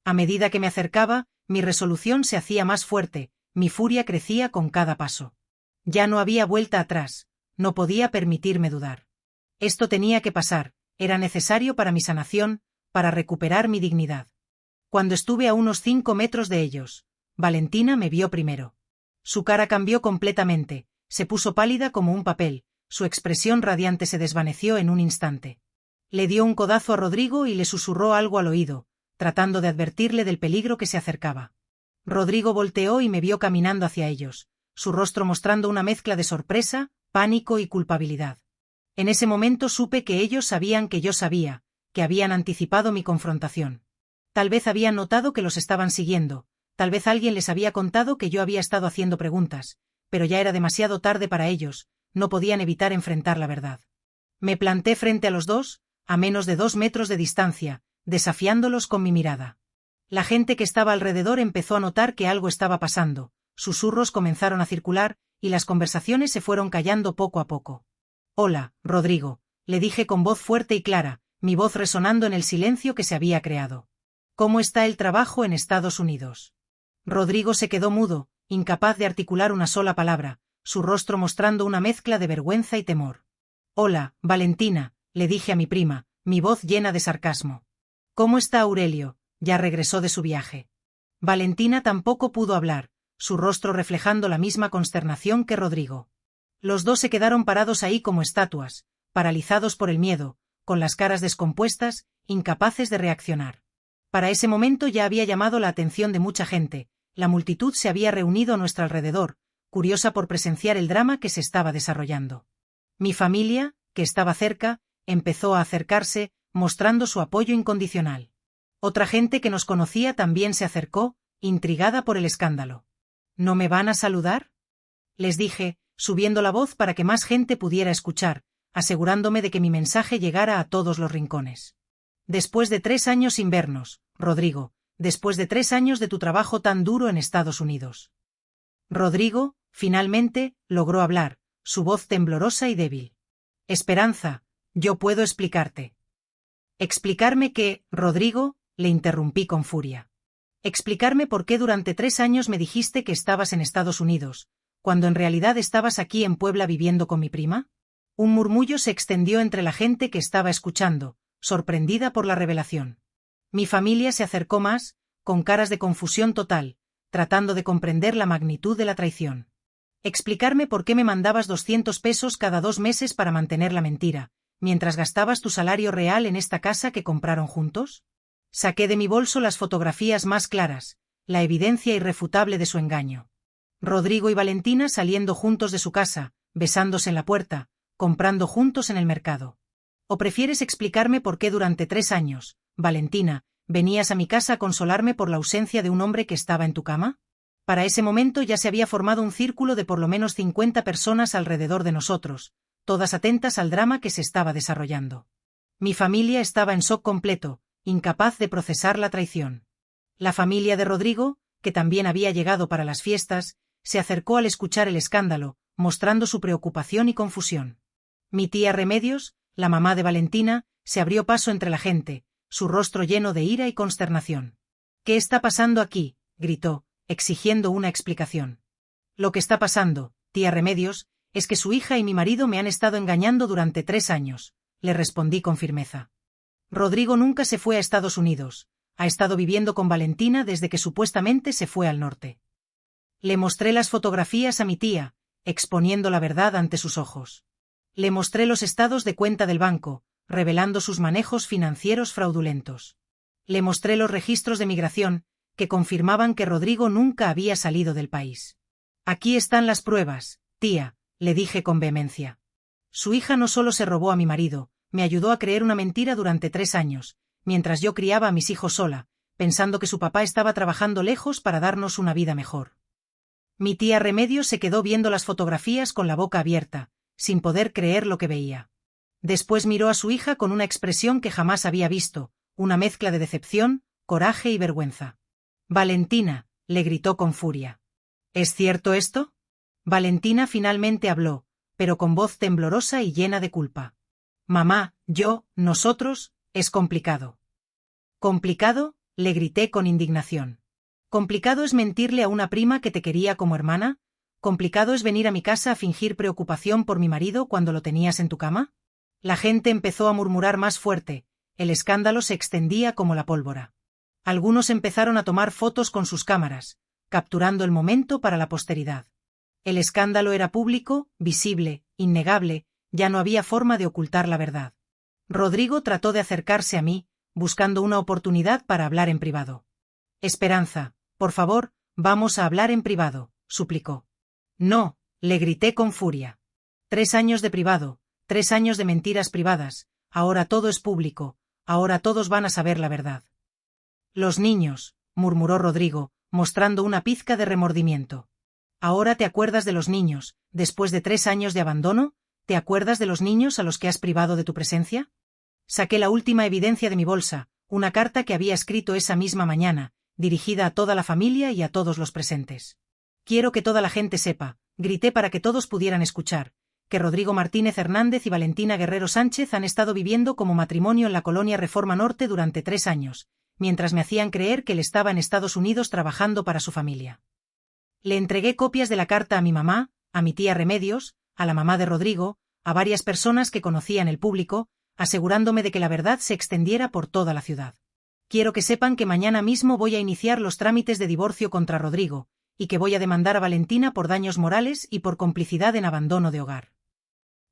A medida que me acercaba, mi resolución se hacía más fuerte, mi furia crecía con cada paso. Ya no había vuelta atrás, no podía permitirme dudar. Esto tenía que pasar, era necesario para mi sanación, para recuperar mi dignidad. Cuando estuve a unos 5 metros de ellos, Valentina me vio primero. Su cara cambió completamente, se puso pálida como un papel, su expresión radiante se desvaneció en un instante. Le dio un codazo a Rodrigo y le susurró algo al oído, tratando de advertirle del peligro que se acercaba. Rodrigo volteó y me vio caminando hacia ellos, su rostro mostrando una mezcla de sorpresa, pánico y culpabilidad. En ese momento supe que ellos sabían que yo sabía, que habían anticipado mi confrontación. Tal vez habían notado que los estaban siguiendo, tal vez alguien les había contado que yo había estado haciendo preguntas, pero ya era demasiado tarde para ellos, no podían evitar enfrentar la verdad. Me planté frente a los dos, a menos de 2 metros de distancia, desafiándolos con mi mirada. La gente que estaba alrededor empezó a notar que algo estaba pasando, susurros comenzaron a circular, y las conversaciones se fueron callando poco a poco. «Hola, Rodrigo», le dije con voz fuerte y clara, mi voz resonando en el silencio que se había creado. «¿Cómo está el trabajo en Estados Unidos?» Rodrigo se quedó mudo, incapaz de articular una sola palabra, su rostro mostrando una mezcla de vergüenza y temor. «Hola, Valentina», le dije a mi prima, mi voz llena de sarcasmo. «¿Cómo está Aurelio? Ya regresó de su viaje». Valentina tampoco pudo hablar, su rostro reflejando la misma consternación que Rodrigo. Los dos se quedaron parados ahí como estatuas, paralizados por el miedo, con las caras descompuestas, incapaces de reaccionar. Para ese momento ya había llamado la atención de mucha gente, la multitud se había reunido a nuestro alrededor, curiosa por presenciar el drama que se estaba desarrollando. Mi familia, que estaba cerca, empezó a acercarse, mostrando su apoyo incondicional. Otra gente que nos conocía también se acercó, intrigada por el escándalo. ¿No me van a saludar?, les dije, subiendo la voz para que más gente pudiera escuchar, asegurándome de que mi mensaje llegara a todos los rincones. Después de 3 años sin vernos, Rodrigo, después de 3 años de tu trabajo tan duro en Estados Unidos. Rodrigo, finalmente, logró hablar, su voz temblorosa y débil. Esperanza, yo puedo explicarte. ¿Explicarme qué, Rodrigo?, le interrumpí con furia. ¿Explicarme por qué durante 3 años me dijiste que estabas en Estados Unidos, cuando en realidad estabas aquí en Puebla viviendo con mi prima? Un murmullo se extendió entre la gente que estaba escuchando, sorprendida por la revelación. Mi familia se acercó más, con caras de confusión total, tratando de comprender la magnitud de la traición. ¿Explicarme por qué me mandabas 200 pesos cada 2 meses para mantener la mentira, mientras gastabas tu salario real en esta casa que compraron juntos? Saqué de mi bolso las fotografías más claras, la evidencia irrefutable de su engaño. Rodrigo y Valentina saliendo juntos de su casa, besándose en la puerta, comprando juntos en el mercado. ¿O prefieres explicarme por qué durante 3 años, Valentina, venías a mi casa a consolarme por la ausencia de un hombre que estaba en tu cama? Para ese momento ya se había formado un círculo de por lo menos 50 personas alrededor de nosotros, todas atentas al drama que se estaba desarrollando. Mi familia estaba en shock completo, incapaz de procesar la traición. La familia de Rodrigo, que también había llegado para las fiestas, se acercó al escuchar el escándalo, mostrando su preocupación y confusión. Mi tía Remedios, la mamá de Valentina, se abrió paso entre la gente, su rostro lleno de ira y consternación. «¿Qué está pasando aquí?», gritó, exigiendo una explicación. «Lo que está pasando, tía Remedios, es que su hija y mi marido me han estado engañando durante 3 años», le respondí con firmeza. Rodrigo nunca se fue a Estados Unidos, ha estado viviendo con Valentina desde que supuestamente se fue al norte. Le mostré las fotografías a mi tía, exponiendo la verdad ante sus ojos. Le mostré los estados de cuenta del banco, revelando sus manejos financieros fraudulentos. Le mostré los registros de migración, que confirmaban que Rodrigo nunca había salido del país. «Aquí están las pruebas, tía», le dije con vehemencia. «Su hija no solo se robó a mi marido, me ayudó a creer una mentira durante 3 años, mientras yo criaba a mis hijos sola, pensando que su papá estaba trabajando lejos para darnos una vida mejor. Mi tía Remedios se quedó viendo las fotografías con la boca abierta, sin poder creer lo que veía. Después miró a su hija con una expresión que jamás había visto, una mezcla de decepción, coraje y vergüenza. «Valentina», le gritó con furia. «¿Es cierto esto?» Valentina finalmente habló, pero con voz temblorosa y llena de culpa. «Mamá, nosotros, es complicado». «¿Complicado?», le grité con indignación. «¿Complicado es mentirle a una prima que te quería como hermana? ¿Complicado es venir a mi casa a fingir preocupación por mi marido cuando lo tenías en tu cama?» La gente empezó a murmurar más fuerte, el escándalo se extendía como la pólvora. Algunos empezaron a tomar fotos con sus cámaras, capturando el momento para la posteridad. El escándalo era público, visible, innegable, ya no había forma de ocultar la verdad. Rodrigo trató de acercarse a mí, buscando una oportunidad para hablar en privado. «Esperanza, por favor, vamos a hablar en privado», suplicó. «No», le grité con furia. 3 años de privado, 3 años de mentiras privadas, ahora todo es público, ahora todos van a saber la verdad. «Los niños», murmuró Rodrigo, mostrando una pizca de remordimiento. «¿Ahora te acuerdas de los niños, después de 3 años de abandono? ¿Te acuerdas de los niños a los que has privado de tu presencia?» Saqué la última evidencia de mi bolsa, una carta que había escrito esa misma mañana, dirigida a toda la familia y a todos los presentes. «Quiero que toda la gente sepa», grité para que todos pudieran escuchar, que Rodrigo Martínez Hernández y Valentina Guerrero Sánchez han estado viviendo como matrimonio en la colonia Reforma Norte durante 3 años, mientras me hacían creer que él estaba en Estados Unidos trabajando para su familia. Le entregué copias de la carta a mi mamá, a mi tía Remedios, a la mamá de Rodrigo, a varias personas que conocía en el público, asegurándome de que la verdad se extendiera por toda la ciudad. «Quiero que sepan que mañana mismo voy a iniciar los trámites de divorcio contra Rodrigo, y que voy a demandar a Valentina por daños morales y por complicidad en abandono de hogar».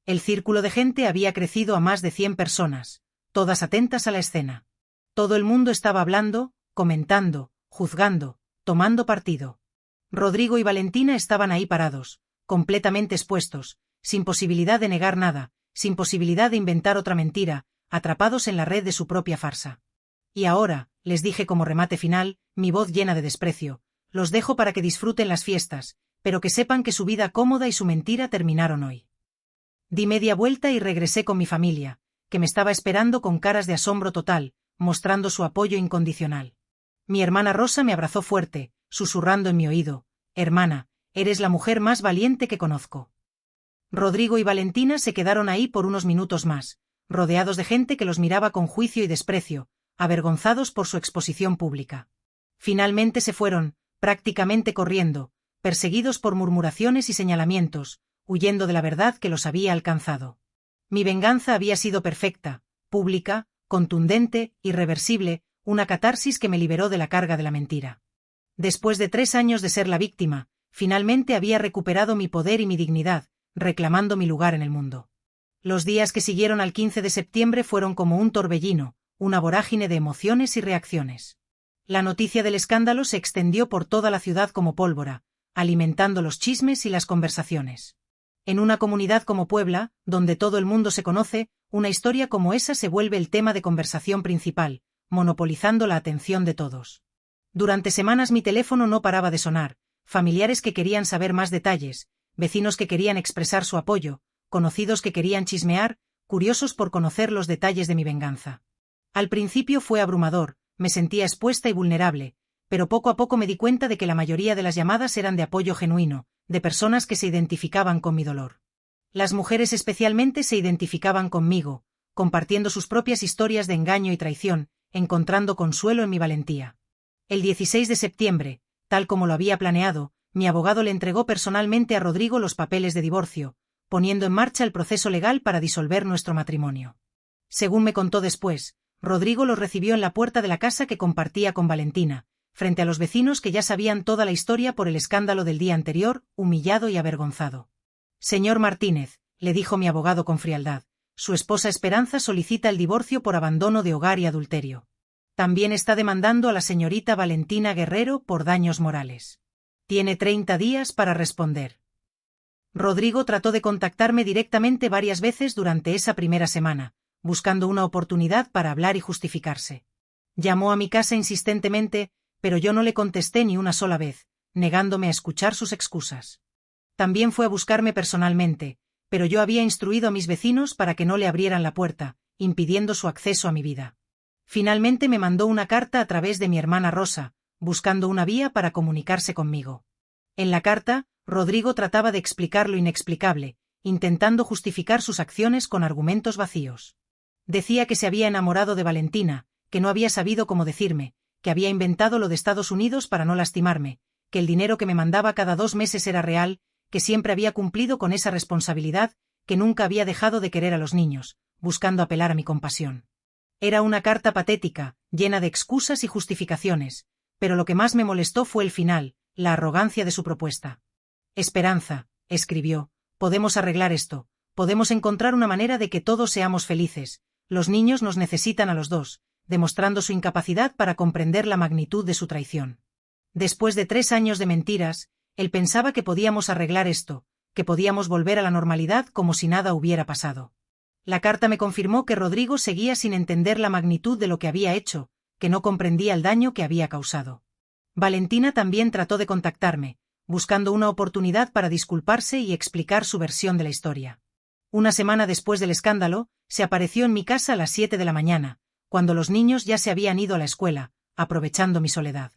El círculo de gente había crecido a más de 100 personas, todas atentas a la escena. Todo el mundo estaba hablando, comentando, juzgando, tomando partido. Rodrigo y Valentina estaban ahí parados, completamente expuestos, sin posibilidad de negar nada, sin posibilidad de inventar otra mentira, atrapados en la red de su propia farsa. «Y ahora», les dije como remate final, mi voz llena de desprecio, «los dejo para que disfruten las fiestas, pero que sepan que su vida cómoda y su mentira terminaron hoy». Di media vuelta y regresé con mi familia, que me estaba esperando con caras de asombro total, mostrando su apoyo incondicional. Mi hermana Rosa me abrazó fuerte, susurrando en mi oído: «Hermana, eres la mujer más valiente que conozco». Rodrigo y Valentina se quedaron ahí por unos minutos más, rodeados de gente que los miraba con juicio y desprecio, avergonzados por su exposición pública. Finalmente se fueron, prácticamente corriendo, perseguidos por murmuraciones y señalamientos, huyendo de la verdad que los había alcanzado. Mi venganza había sido perfecta, pública, contundente, irreversible, una catarsis que me liberó de la carga de la mentira. Después de 3 años de ser la víctima, finalmente había recuperado mi poder y mi dignidad, reclamando mi lugar en el mundo. Los días que siguieron al 15 de septiembre fueron como un torbellino, una vorágine de emociones y reacciones. La noticia del escándalo se extendió por toda la ciudad como pólvora, alimentando los chismes y las conversaciones. En una comunidad como Puebla, donde todo el mundo se conoce, una historia como esa se vuelve el tema de conversación principal, monopolizando la atención de todos. Durante semanas mi teléfono no paraba de sonar, familiares que querían saber más detalles, vecinos que querían expresar su apoyo, conocidos que querían chismear, curiosos por conocer los detalles de mi venganza. Al principio fue abrumador, me sentía expuesta y vulnerable, pero poco a poco me di cuenta de que la mayoría de las llamadas eran de apoyo genuino, de personas que se identificaban con mi dolor. Las mujeres especialmente se identificaban conmigo, compartiendo sus propias historias de engaño y traición, encontrando consuelo en mi valentía. El 16 de septiembre, tal como lo había planeado, mi abogado le entregó personalmente a Rodrigo los papeles de divorcio, poniendo en marcha el proceso legal para disolver nuestro matrimonio. Según me contó después, Rodrigo los recibió en la puerta de la casa que compartía con Valentina, frente a los vecinos que ya sabían toda la historia por el escándalo del día anterior, humillado y avergonzado. «Señor Martínez», le dijo mi abogado con frialdad, «su esposa Esperanza solicita el divorcio por abandono de hogar y adulterio. También está demandando a la señorita Valentina Guerrero por daños morales. Tiene 30 días para responder». Rodrigo trató de contactarme directamente varias veces durante esa primera semana, buscando una oportunidad para hablar y justificarse. Llamó a mi casa insistentemente, pero yo no le contesté ni una sola vez, negándome a escuchar sus excusas. También fue a buscarme personalmente, pero yo había instruido a mis vecinos para que no le abrieran la puerta, impidiendo su acceso a mi vida. Finalmente me mandó una carta a través de mi hermana Rosa, buscando una vía para comunicarse conmigo. En la carta, Rodrigo trataba de explicar lo inexplicable, intentando justificar sus acciones con argumentos vacíos. Decía que se había enamorado de Valentina, que no había sabido cómo decirme, que había inventado lo de Estados Unidos para no lastimarme, que el dinero que me mandaba cada 2 meses era real, que siempre había cumplido con esa responsabilidad, que nunca había dejado de querer a los niños, buscando apelar a mi compasión. Era una carta patética, llena de excusas y justificaciones, pero lo que más me molestó fue el final, la arrogancia de su propuesta. Esperanza, escribió, podemos arreglar esto, podemos encontrar una manera de que todos seamos felices, los niños nos necesitan a los dos, demostrando su incapacidad para comprender la magnitud de su traición. Después de 3 años de mentiras, él pensaba que podíamos arreglar esto, que podíamos volver a la normalidad como si nada hubiera pasado. La carta me confirmó que Rodrigo seguía sin entender la magnitud de lo que había hecho, que no comprendía el daño que había causado. Valentina también trató de contactarme, buscando una oportunidad para disculparse y explicar su versión de la historia. Una semana después del escándalo, se apareció en mi casa a las 7 de la mañana, cuando los niños ya se habían ido a la escuela, aprovechando mi soledad.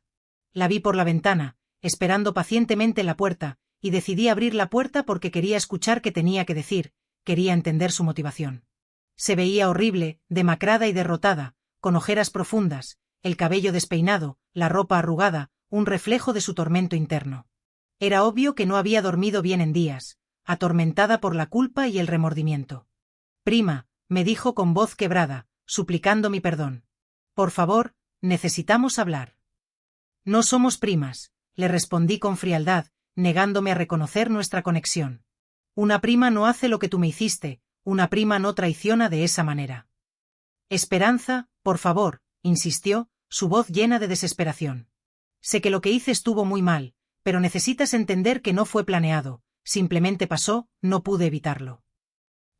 La vi por la ventana, esperando pacientemente en la puerta, y decidí abrir la puerta porque quería escuchar qué tenía que decir, quería entender su motivación. Se veía horrible, demacrada y derrotada, con ojeras profundas, el cabello despeinado, la ropa arrugada, un reflejo de su tormento interno. Era obvio que no había dormido bien en días, atormentada por la culpa y el remordimiento. Prima, me dijo con voz quebrada, suplicando mi perdón. Por favor, necesitamos hablar. No somos primas, le respondí con frialdad, negándome a reconocer nuestra conexión. Una prima no hace lo que tú me hiciste, una prima no traiciona de esa manera. Esperanza, por favor, insistió, su voz llena de desesperación. Sé que lo que hice estuvo muy mal, pero necesitas entender que no fue planeado, simplemente pasó, no pude evitarlo.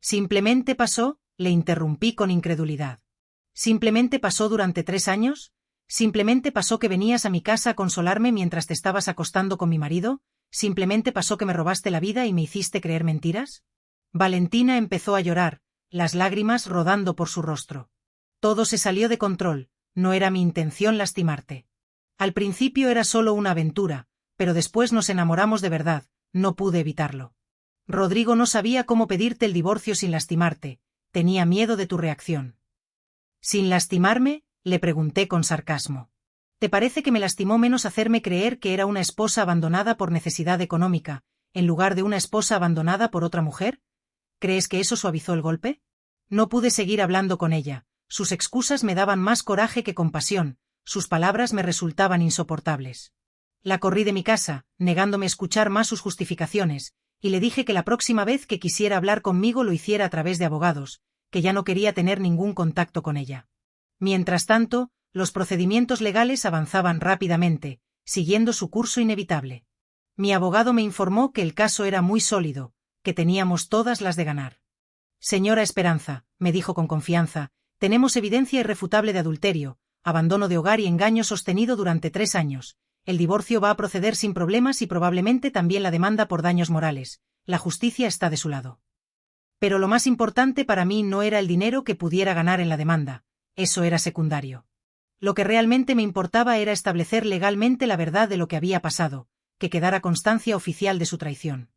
¿Simplemente pasó?, le interrumpí con incredulidad. ¿Simplemente pasó durante 3 años? ¿Simplemente pasó que venías a mi casa a consolarme mientras te estabas acostando con mi marido? ¿Simplemente pasó que me robaste la vida y me hiciste creer mentiras? Valentina empezó a llorar, las lágrimas rodando por su rostro. Todo se salió de control, no era mi intención lastimarte. Al principio era solo una aventura, pero después nos enamoramos de verdad, no pude evitarlo. Rodrigo no sabía cómo pedirte el divorcio sin lastimarte, tenía miedo de tu reacción. ¿Sin lastimarme?, le pregunté con sarcasmo. ¿Te parece que me lastimó menos hacerme creer que era una esposa abandonada por necesidad económica, en lugar de una esposa abandonada por otra mujer? ¿Crees que eso suavizó el golpe? No pude seguir hablando con ella, sus excusas me daban más coraje que compasión, sus palabras me resultaban insoportables. La corrí de mi casa, negándome a escuchar más sus justificaciones, y le dije que la próxima vez que quisiera hablar conmigo lo hiciera a través de abogados, que ya no quería tener ningún contacto con ella. Mientras tanto, los procedimientos legales avanzaban rápidamente, siguiendo su curso inevitable. Mi abogado me informó que el caso era muy sólido, que teníamos todas las de ganar. Señora Esperanza, me dijo con confianza, tenemos evidencia irrefutable de adulterio, abandono de hogar y engaño sostenido durante 3 años. El divorcio va a proceder sin problemas y probablemente también la demanda por daños morales. La justicia está de su lado. Pero lo más importante para mí no era el dinero que pudiera ganar en la demanda, eso era secundario. Lo que realmente me importaba era establecer legalmente la verdad de lo que había pasado, que quedara constancia oficial de su traición.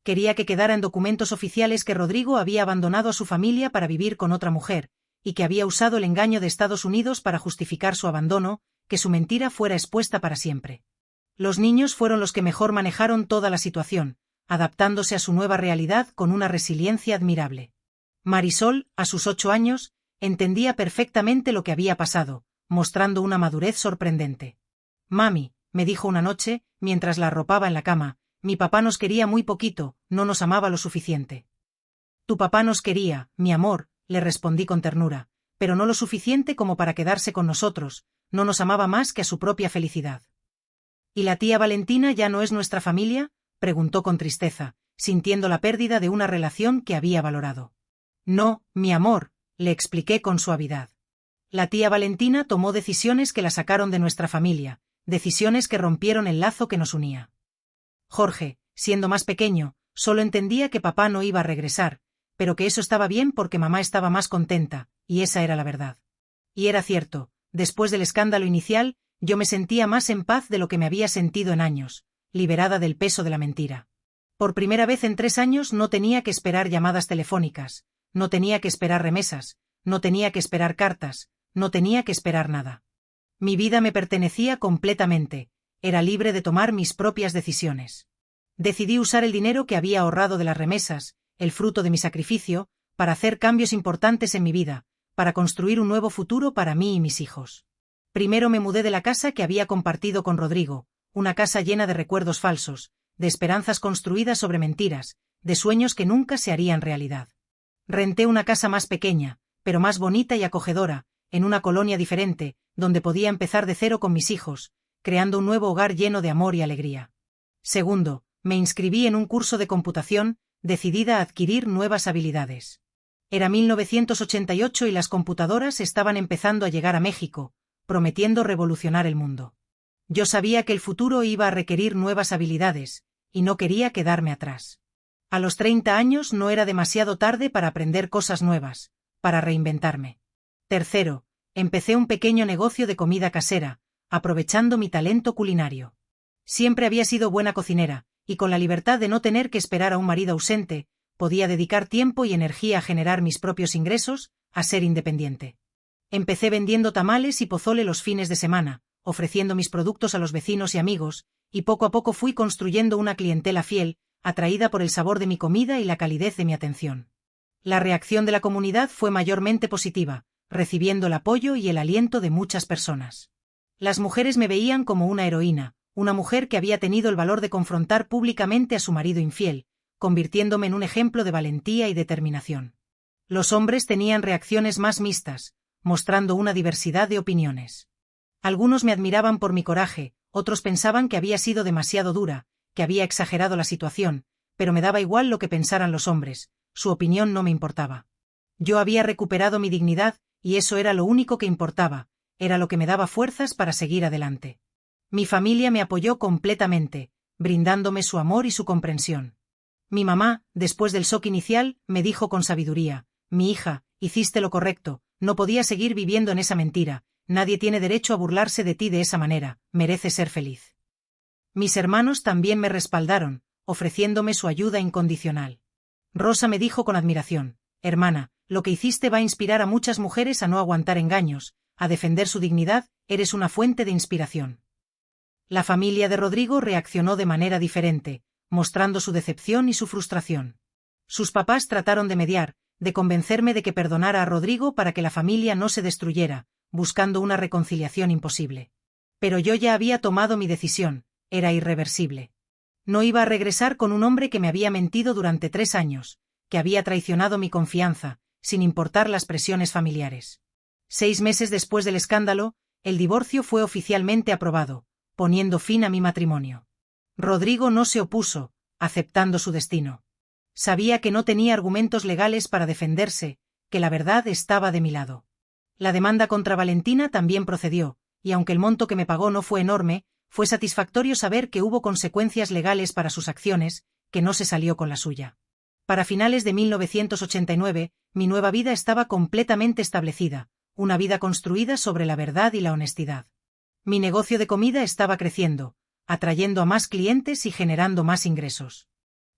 Quería que quedara en documentos oficiales que Rodrigo había abandonado a su familia para vivir con otra mujer, y que había usado el engaño de Estados Unidos para justificar su abandono, que su mentira fuera expuesta para siempre. Los niños fueron los que mejor manejaron toda la situación, adaptándose a su nueva realidad con una resiliencia admirable. Marisol, a sus 8 años, entendía perfectamente lo que había pasado, mostrando una madurez sorprendente. Mami, me dijo una noche, mientras la arropaba en la cama, mi papá nos quería muy poquito, no nos amaba lo suficiente. Tu papá nos quería, mi amor, le respondí con ternura, pero no lo suficiente como para quedarse con nosotros, no nos amaba más que a su propia felicidad. ¿Y la tía Valentina ya no es nuestra familia?, preguntó con tristeza, sintiendo la pérdida de una relación que había valorado. No, mi amor, le expliqué con suavidad. La tía Valentina tomó decisiones que la sacaron de nuestra familia, decisiones que rompieron el lazo que nos unía. Jorge, siendo más pequeño, solo entendía que papá no iba a regresar, pero que eso estaba bien porque mamá estaba más contenta, y esa era la verdad. Y era cierto, después del escándalo inicial, yo me sentía más en paz de lo que me había sentido en años, liberada del peso de la mentira. Por primera vez en 3 años no tenía que esperar llamadas telefónicas, no tenía que esperar remesas, no tenía que esperar cartas, no tenía que esperar nada. Mi vida me pertenecía completamente, era libre de tomar mis propias decisiones. Decidí usar el dinero que había ahorrado de las remesas, el fruto de mi sacrificio, para hacer cambios importantes en mi vida, para construir un nuevo futuro para mí y mis hijos. Primero me mudé de la casa que había compartido con Rodrigo, una casa llena de recuerdos falsos, de esperanzas construidas sobre mentiras, de sueños que nunca se harían realidad. Renté una casa más pequeña, pero más bonita y acogedora, en una colonia diferente, donde podía empezar de cero con mis hijos, creando un nuevo hogar lleno de amor y alegría. Segundo, me inscribí en un curso de computación, decidida a adquirir nuevas habilidades. Era 1988 y las computadoras estaban empezando a llegar a México, prometiendo revolucionar el mundo. Yo sabía que el futuro iba a requerir nuevas habilidades, y no quería quedarme atrás. A los 30 años no era demasiado tarde para aprender cosas nuevas, para reinventarme. Tercero, empecé un pequeño negocio de comida casera, aprovechando mi talento culinario. Siempre había sido buena cocinera, y con la libertad de no tener que esperar a un marido ausente, podía dedicar tiempo y energía a generar mis propios ingresos, a ser independiente. Empecé vendiendo tamales y pozole los fines de semana, ofreciendo mis productos a los vecinos y amigos, y poco a poco fui construyendo una clientela fiel, atraída por el sabor de mi comida y la calidez de mi atención. La reacción de la comunidad fue mayormente positiva, recibiendo el apoyo y el aliento de muchas personas. Las mujeres me veían como una heroína, una mujer que había tenido el valor de confrontar públicamente a su marido infiel, convirtiéndome en un ejemplo de valentía y determinación. Los hombres tenían reacciones más mixtas, mostrando una diversidad de opiniones. Algunos me admiraban por mi coraje, otros pensaban que había sido demasiado dura, que había exagerado la situación, pero me daba igual lo que pensaran los hombres, su opinión no me importaba. Yo había recuperado mi dignidad, y eso era lo único que importaba, era lo que me daba fuerzas para seguir adelante. Mi familia me apoyó completamente, brindándome su amor y su comprensión. Mi mamá, después del shock inicial, me dijo con sabiduría: «Mi hija, hiciste lo correcto, no podías seguir viviendo en esa mentira, nadie tiene derecho a burlarse de ti de esa manera, mereces ser feliz». Mis hermanos también me respaldaron, ofreciéndome su ayuda incondicional. Rosa me dijo con admiración: «Hermana, lo que hiciste va a inspirar a muchas mujeres a no aguantar engaños, a defender su dignidad, eres una fuente de inspiración». La familia de Rodrigo reaccionó de manera diferente, mostrando su decepción y su frustración. Sus papás trataron de mediar, de convencerme de que perdonara a Rodrigo para que la familia no se destruyera, buscando una reconciliación imposible. Pero yo ya había tomado mi decisión, era irreversible. No iba a regresar con un hombre que me había mentido durante 3 años, que había traicionado mi confianza, sin importar las presiones familiares. 6 meses después del escándalo, el divorcio fue oficialmente aprobado, poniendo fin a mi matrimonio. Rodrigo no se opuso, aceptando su destino. Sabía que no tenía argumentos legales para defenderse, que la verdad estaba de mi lado. La demanda contra Valentina también procedió, y aunque el monto que me pagó no fue enorme, fue satisfactorio saber que hubo consecuencias legales para sus acciones, que no se salió con la suya. Para finales de 1989, mi nueva vida estaba completamente establecida, una vida construida sobre la verdad y la honestidad. Mi negocio de comida estaba creciendo, atrayendo a más clientes y generando más ingresos.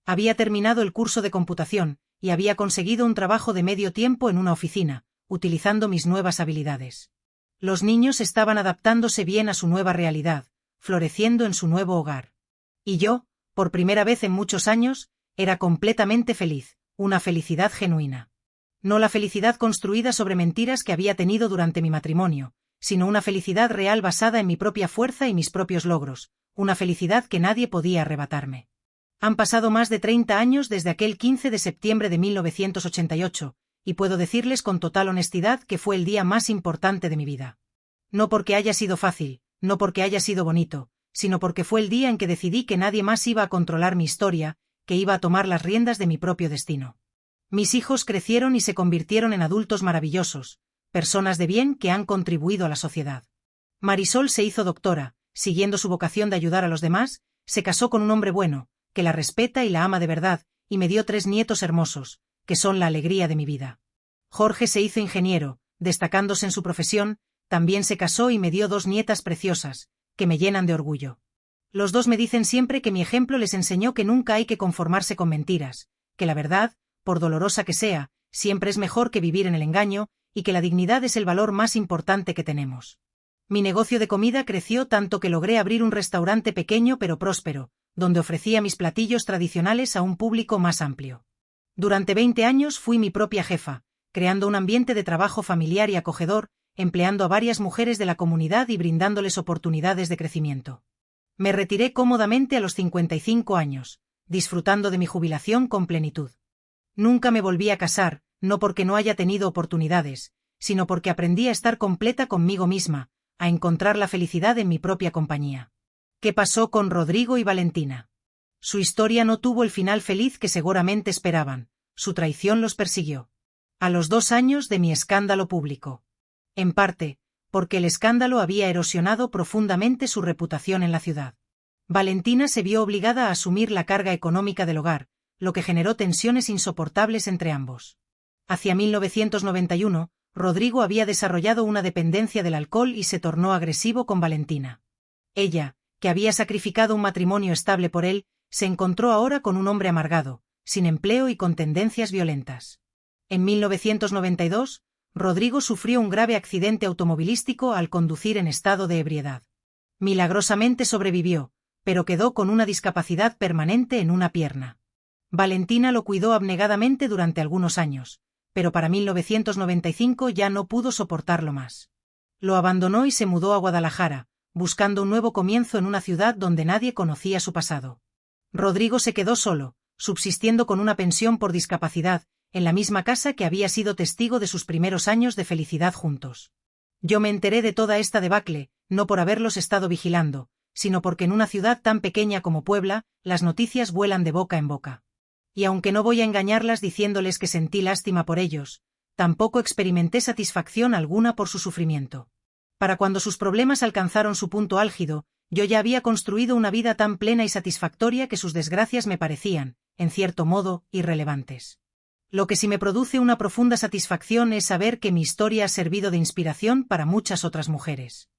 Había terminado el curso de computación, y había conseguido un trabajo de medio tiempo en una oficina, utilizando mis nuevas habilidades. Los niños estaban adaptándose bien a su nueva realidad, floreciendo en su nuevo hogar. Y yo, por primera vez en muchos años, era completamente feliz, una felicidad genuina. No la felicidad construida sobre mentiras que había tenido durante mi matrimonio, sino una felicidad real basada en mi propia fuerza y mis propios logros, una felicidad que nadie podía arrebatarme. Han pasado más de 30 años desde aquel 15 de septiembre de 1988, y puedo decirles con total honestidad que fue el día más importante de mi vida. No porque haya sido fácil, no porque haya sido bonito, sino porque fue el día en que decidí que nadie más iba a controlar mi historia, que iba a tomar las riendas de mi propio destino. Mis hijos crecieron y se convirtieron en adultos maravillosos, personas de bien que han contribuido a la sociedad. Marisol se hizo doctora, siguiendo su vocación de ayudar a los demás, se casó con un hombre bueno, que la respeta y la ama de verdad, y me dio 3 nietos hermosos, que son la alegría de mi vida. Jorge se hizo ingeniero, destacándose en su profesión, también se casó y me dio 2 nietas preciosas, que me llenan de orgullo. Los dos me dicen siempre que mi ejemplo les enseñó que nunca hay que conformarse con mentiras, que la verdad, por dolorosa que sea, siempre es mejor que vivir en el engaño, y que la dignidad es el valor más importante que tenemos. Mi negocio de comida creció tanto que logré abrir un restaurante pequeño pero próspero, donde ofrecía mis platillos tradicionales a un público más amplio. Durante 20 años fui mi propia jefa, creando un ambiente de trabajo familiar y acogedor, empleando a varias mujeres de la comunidad y brindándoles oportunidades de crecimiento. Me retiré cómodamente a los 55 años, disfrutando de mi jubilación con plenitud. Nunca me volví a casar, no porque no haya tenido oportunidades, sino porque aprendí a estar completa conmigo misma, a encontrar la felicidad en mi propia compañía. ¿Qué pasó con Rodrigo y Valentina? Su historia no tuvo el final feliz que seguramente esperaban, su traición los persiguió. A los 2 años de mi escándalo público. En parte, porque el escándalo había erosionado profundamente su reputación en la ciudad. Valentina se vio obligada a asumir la carga económica del hogar, lo que generó tensiones insoportables entre ambos. Hacia 1991, Rodrigo había desarrollado una dependencia del alcohol y se tornó agresivo con Valentina. Ella, que había sacrificado un matrimonio estable por él, se encontró ahora con un hombre amargado, sin empleo y con tendencias violentas. En 1992, Rodrigo sufrió un grave accidente automovilístico al conducir en estado de ebriedad. Milagrosamente sobrevivió, pero quedó con una discapacidad permanente en una pierna. Valentina lo cuidó abnegadamente durante algunos años, pero para 1995 ya no pudo soportarlo más. Lo abandonó y se mudó a Guadalajara, buscando un nuevo comienzo en una ciudad donde nadie conocía su pasado. Rodrigo se quedó solo, subsistiendo con una pensión por discapacidad, en la misma casa que había sido testigo de sus primeros años de felicidad juntos. Yo me enteré de toda esta debacle, no por haberlos estado vigilando, sino porque en una ciudad tan pequeña como Puebla, las noticias vuelan de boca en boca. Y aunque no voy a engañarlas diciéndoles que sentí lástima por ellos, tampoco experimenté satisfacción alguna por su sufrimiento. Para cuando sus problemas alcanzaron su punto álgido, yo ya había construido una vida tan plena y satisfactoria que sus desgracias me parecían, en cierto modo, irrelevantes. Lo que sí me produce una profunda satisfacción es saber que mi historia ha servido de inspiración para muchas otras mujeres.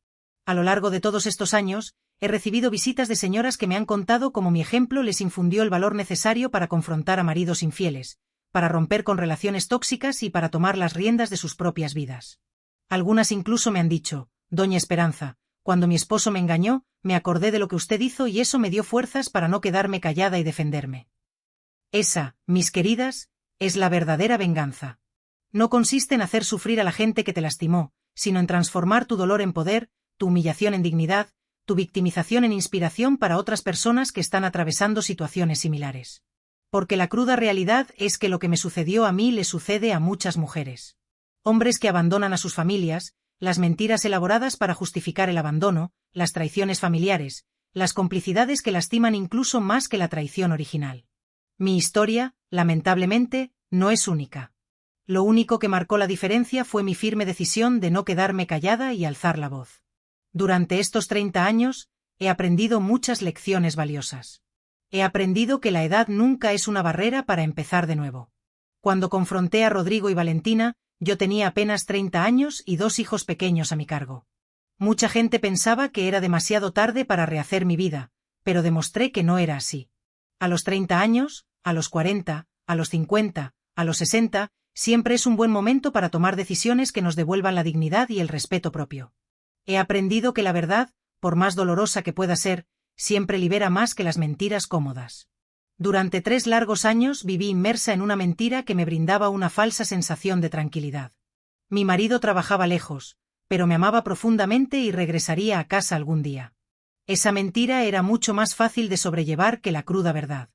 A lo largo de todos estos años, he recibido visitas de señoras que me han contado cómo mi ejemplo les infundió el valor necesario para confrontar a maridos infieles, para romper con relaciones tóxicas y para tomar las riendas de sus propias vidas. Algunas incluso me han dicho: Doña Esperanza, cuando mi esposo me engañó, me acordé de lo que usted hizo y eso me dio fuerzas para no quedarme callada y defenderme. Esa, mis queridas, es la verdadera venganza. No consiste en hacer sufrir a la gente que te lastimó, sino en transformar tu dolor en poder, tu humillación en dignidad, tu victimización en inspiración para otras personas que están atravesando situaciones similares. Porque la cruda realidad es que lo que me sucedió a mí le sucede a muchas mujeres. Hombres que abandonan a sus familias, las mentiras elaboradas para justificar el abandono, las traiciones familiares, las complicidades que lastiman incluso más que la traición original. Mi historia, lamentablemente, no es única. Lo único que marcó la diferencia fue mi firme decisión de no quedarme callada y alzar la voz. Durante estos 30 años, he aprendido muchas lecciones valiosas. He aprendido que la edad nunca es una barrera para empezar de nuevo. Cuando confronté a Rodrigo y Valentina, yo tenía apenas 30 años y 2 hijos pequeños a mi cargo. Mucha gente pensaba que era demasiado tarde para rehacer mi vida, pero demostré que no era así. A los 30 años, a los 40, a los 50, a los 60, siempre es un buen momento para tomar decisiones que nos devuelvan la dignidad y el respeto propio. He aprendido que la verdad, por más dolorosa que pueda ser, siempre libera más que las mentiras cómodas. Durante 3 largos años viví inmersa en una mentira que me brindaba una falsa sensación de tranquilidad. Mi marido trabajaba lejos, pero me amaba profundamente y regresaría a casa algún día. Esa mentira era mucho más fácil de sobrellevar que la cruda verdad.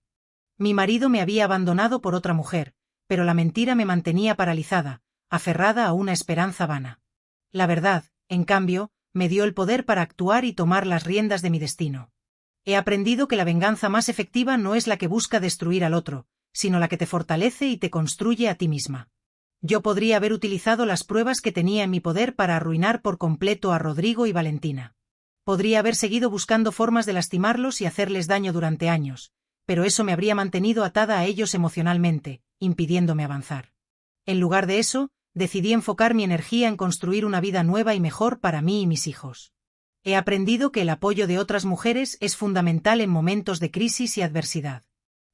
Mi marido me había abandonado por otra mujer, pero la mentira me mantenía paralizada, aferrada a una esperanza vana. La verdad, en cambio, me dio el poder para actuar y tomar las riendas de mi destino. He aprendido que la venganza más efectiva no es la que busca destruir al otro, sino la que te fortalece y te construye a ti misma. Yo podría haber utilizado las pruebas que tenía en mi poder para arruinar por completo a Rodrigo y Valentina. Podría haber seguido buscando formas de lastimarlos y hacerles daño durante años, pero eso me habría mantenido atada a ellos emocionalmente, impidiéndome avanzar. En lugar de eso, decidí enfocar mi energía en construir una vida nueva y mejor para mí y mis hijos. He aprendido que el apoyo de otras mujeres es fundamental en momentos de crisis y adversidad.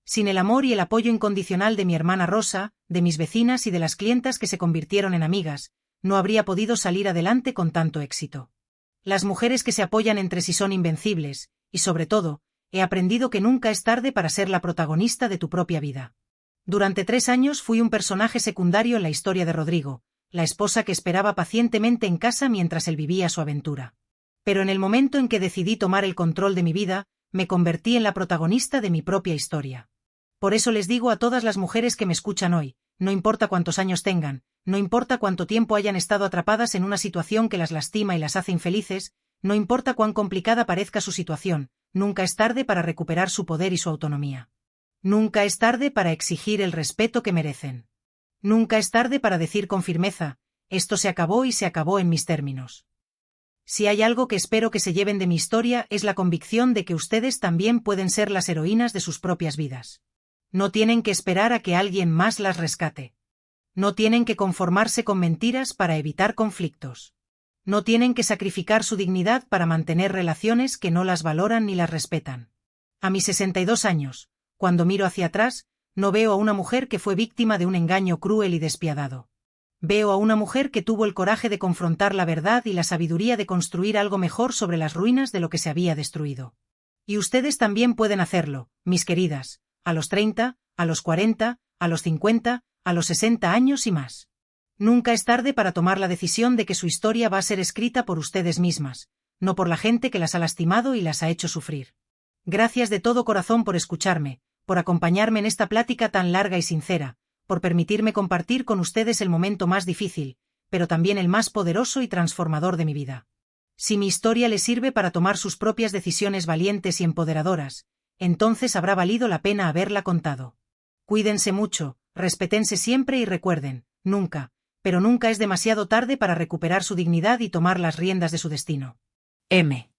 Sin el amor y el apoyo incondicional de mi hermana Rosa, de mis vecinas y de las clientas que se convirtieron en amigas, no habría podido salir adelante con tanto éxito. Las mujeres que se apoyan entre sí son invencibles, y sobre todo, he aprendido que nunca es tarde para ser la protagonista de tu propia vida. Durante 3 años fui un personaje secundario en la historia de Rodrigo, la esposa que esperaba pacientemente en casa mientras él vivía su aventura. Pero en el momento en que decidí tomar el control de mi vida, me convertí en la protagonista de mi propia historia. Por eso les digo a todas las mujeres que me escuchan hoy, no importa cuántos años tengan, no importa cuánto tiempo hayan estado atrapadas en una situación que las lastima y las hace infelices, no importa cuán complicada parezca su situación, nunca es tarde para recuperar su poder y su autonomía. Nunca es tarde para exigir el respeto que merecen. Nunca es tarde para decir con firmeza, esto se acabó y se acabó en mis términos. Si hay algo que espero que se lleven de mi historia es la convicción de que ustedes también pueden ser las heroínas de sus propias vidas. No tienen que esperar a que alguien más las rescate. No tienen que conformarse con mentiras para evitar conflictos. No tienen que sacrificar su dignidad para mantener relaciones que no las valoran ni las respetan. A mis 62 años, cuando miro hacia atrás, no veo a una mujer que fue víctima de un engaño cruel y despiadado. Veo a una mujer que tuvo el coraje de confrontar la verdad y la sabiduría de construir algo mejor sobre las ruinas de lo que se había destruido. Y ustedes también pueden hacerlo, mis queridas, a los 30, a los 40, a los 50, a los 60 años y más. Nunca es tarde para tomar la decisión de que su historia va a ser escrita por ustedes mismas, no por la gente que las ha lastimado y las ha hecho sufrir. Gracias de todo corazón por escucharme, por acompañarme en esta plática tan larga y sincera, por permitirme compartir con ustedes el momento más difícil, pero también el más poderoso y transformador de mi vida. Si mi historia les sirve para tomar sus propias decisiones valientes y empoderadoras, entonces habrá valido la pena haberla contado. Cuídense mucho, respétense siempre y recuerden, nunca, pero nunca es demasiado tarde para recuperar su dignidad y tomar las riendas de su destino. M.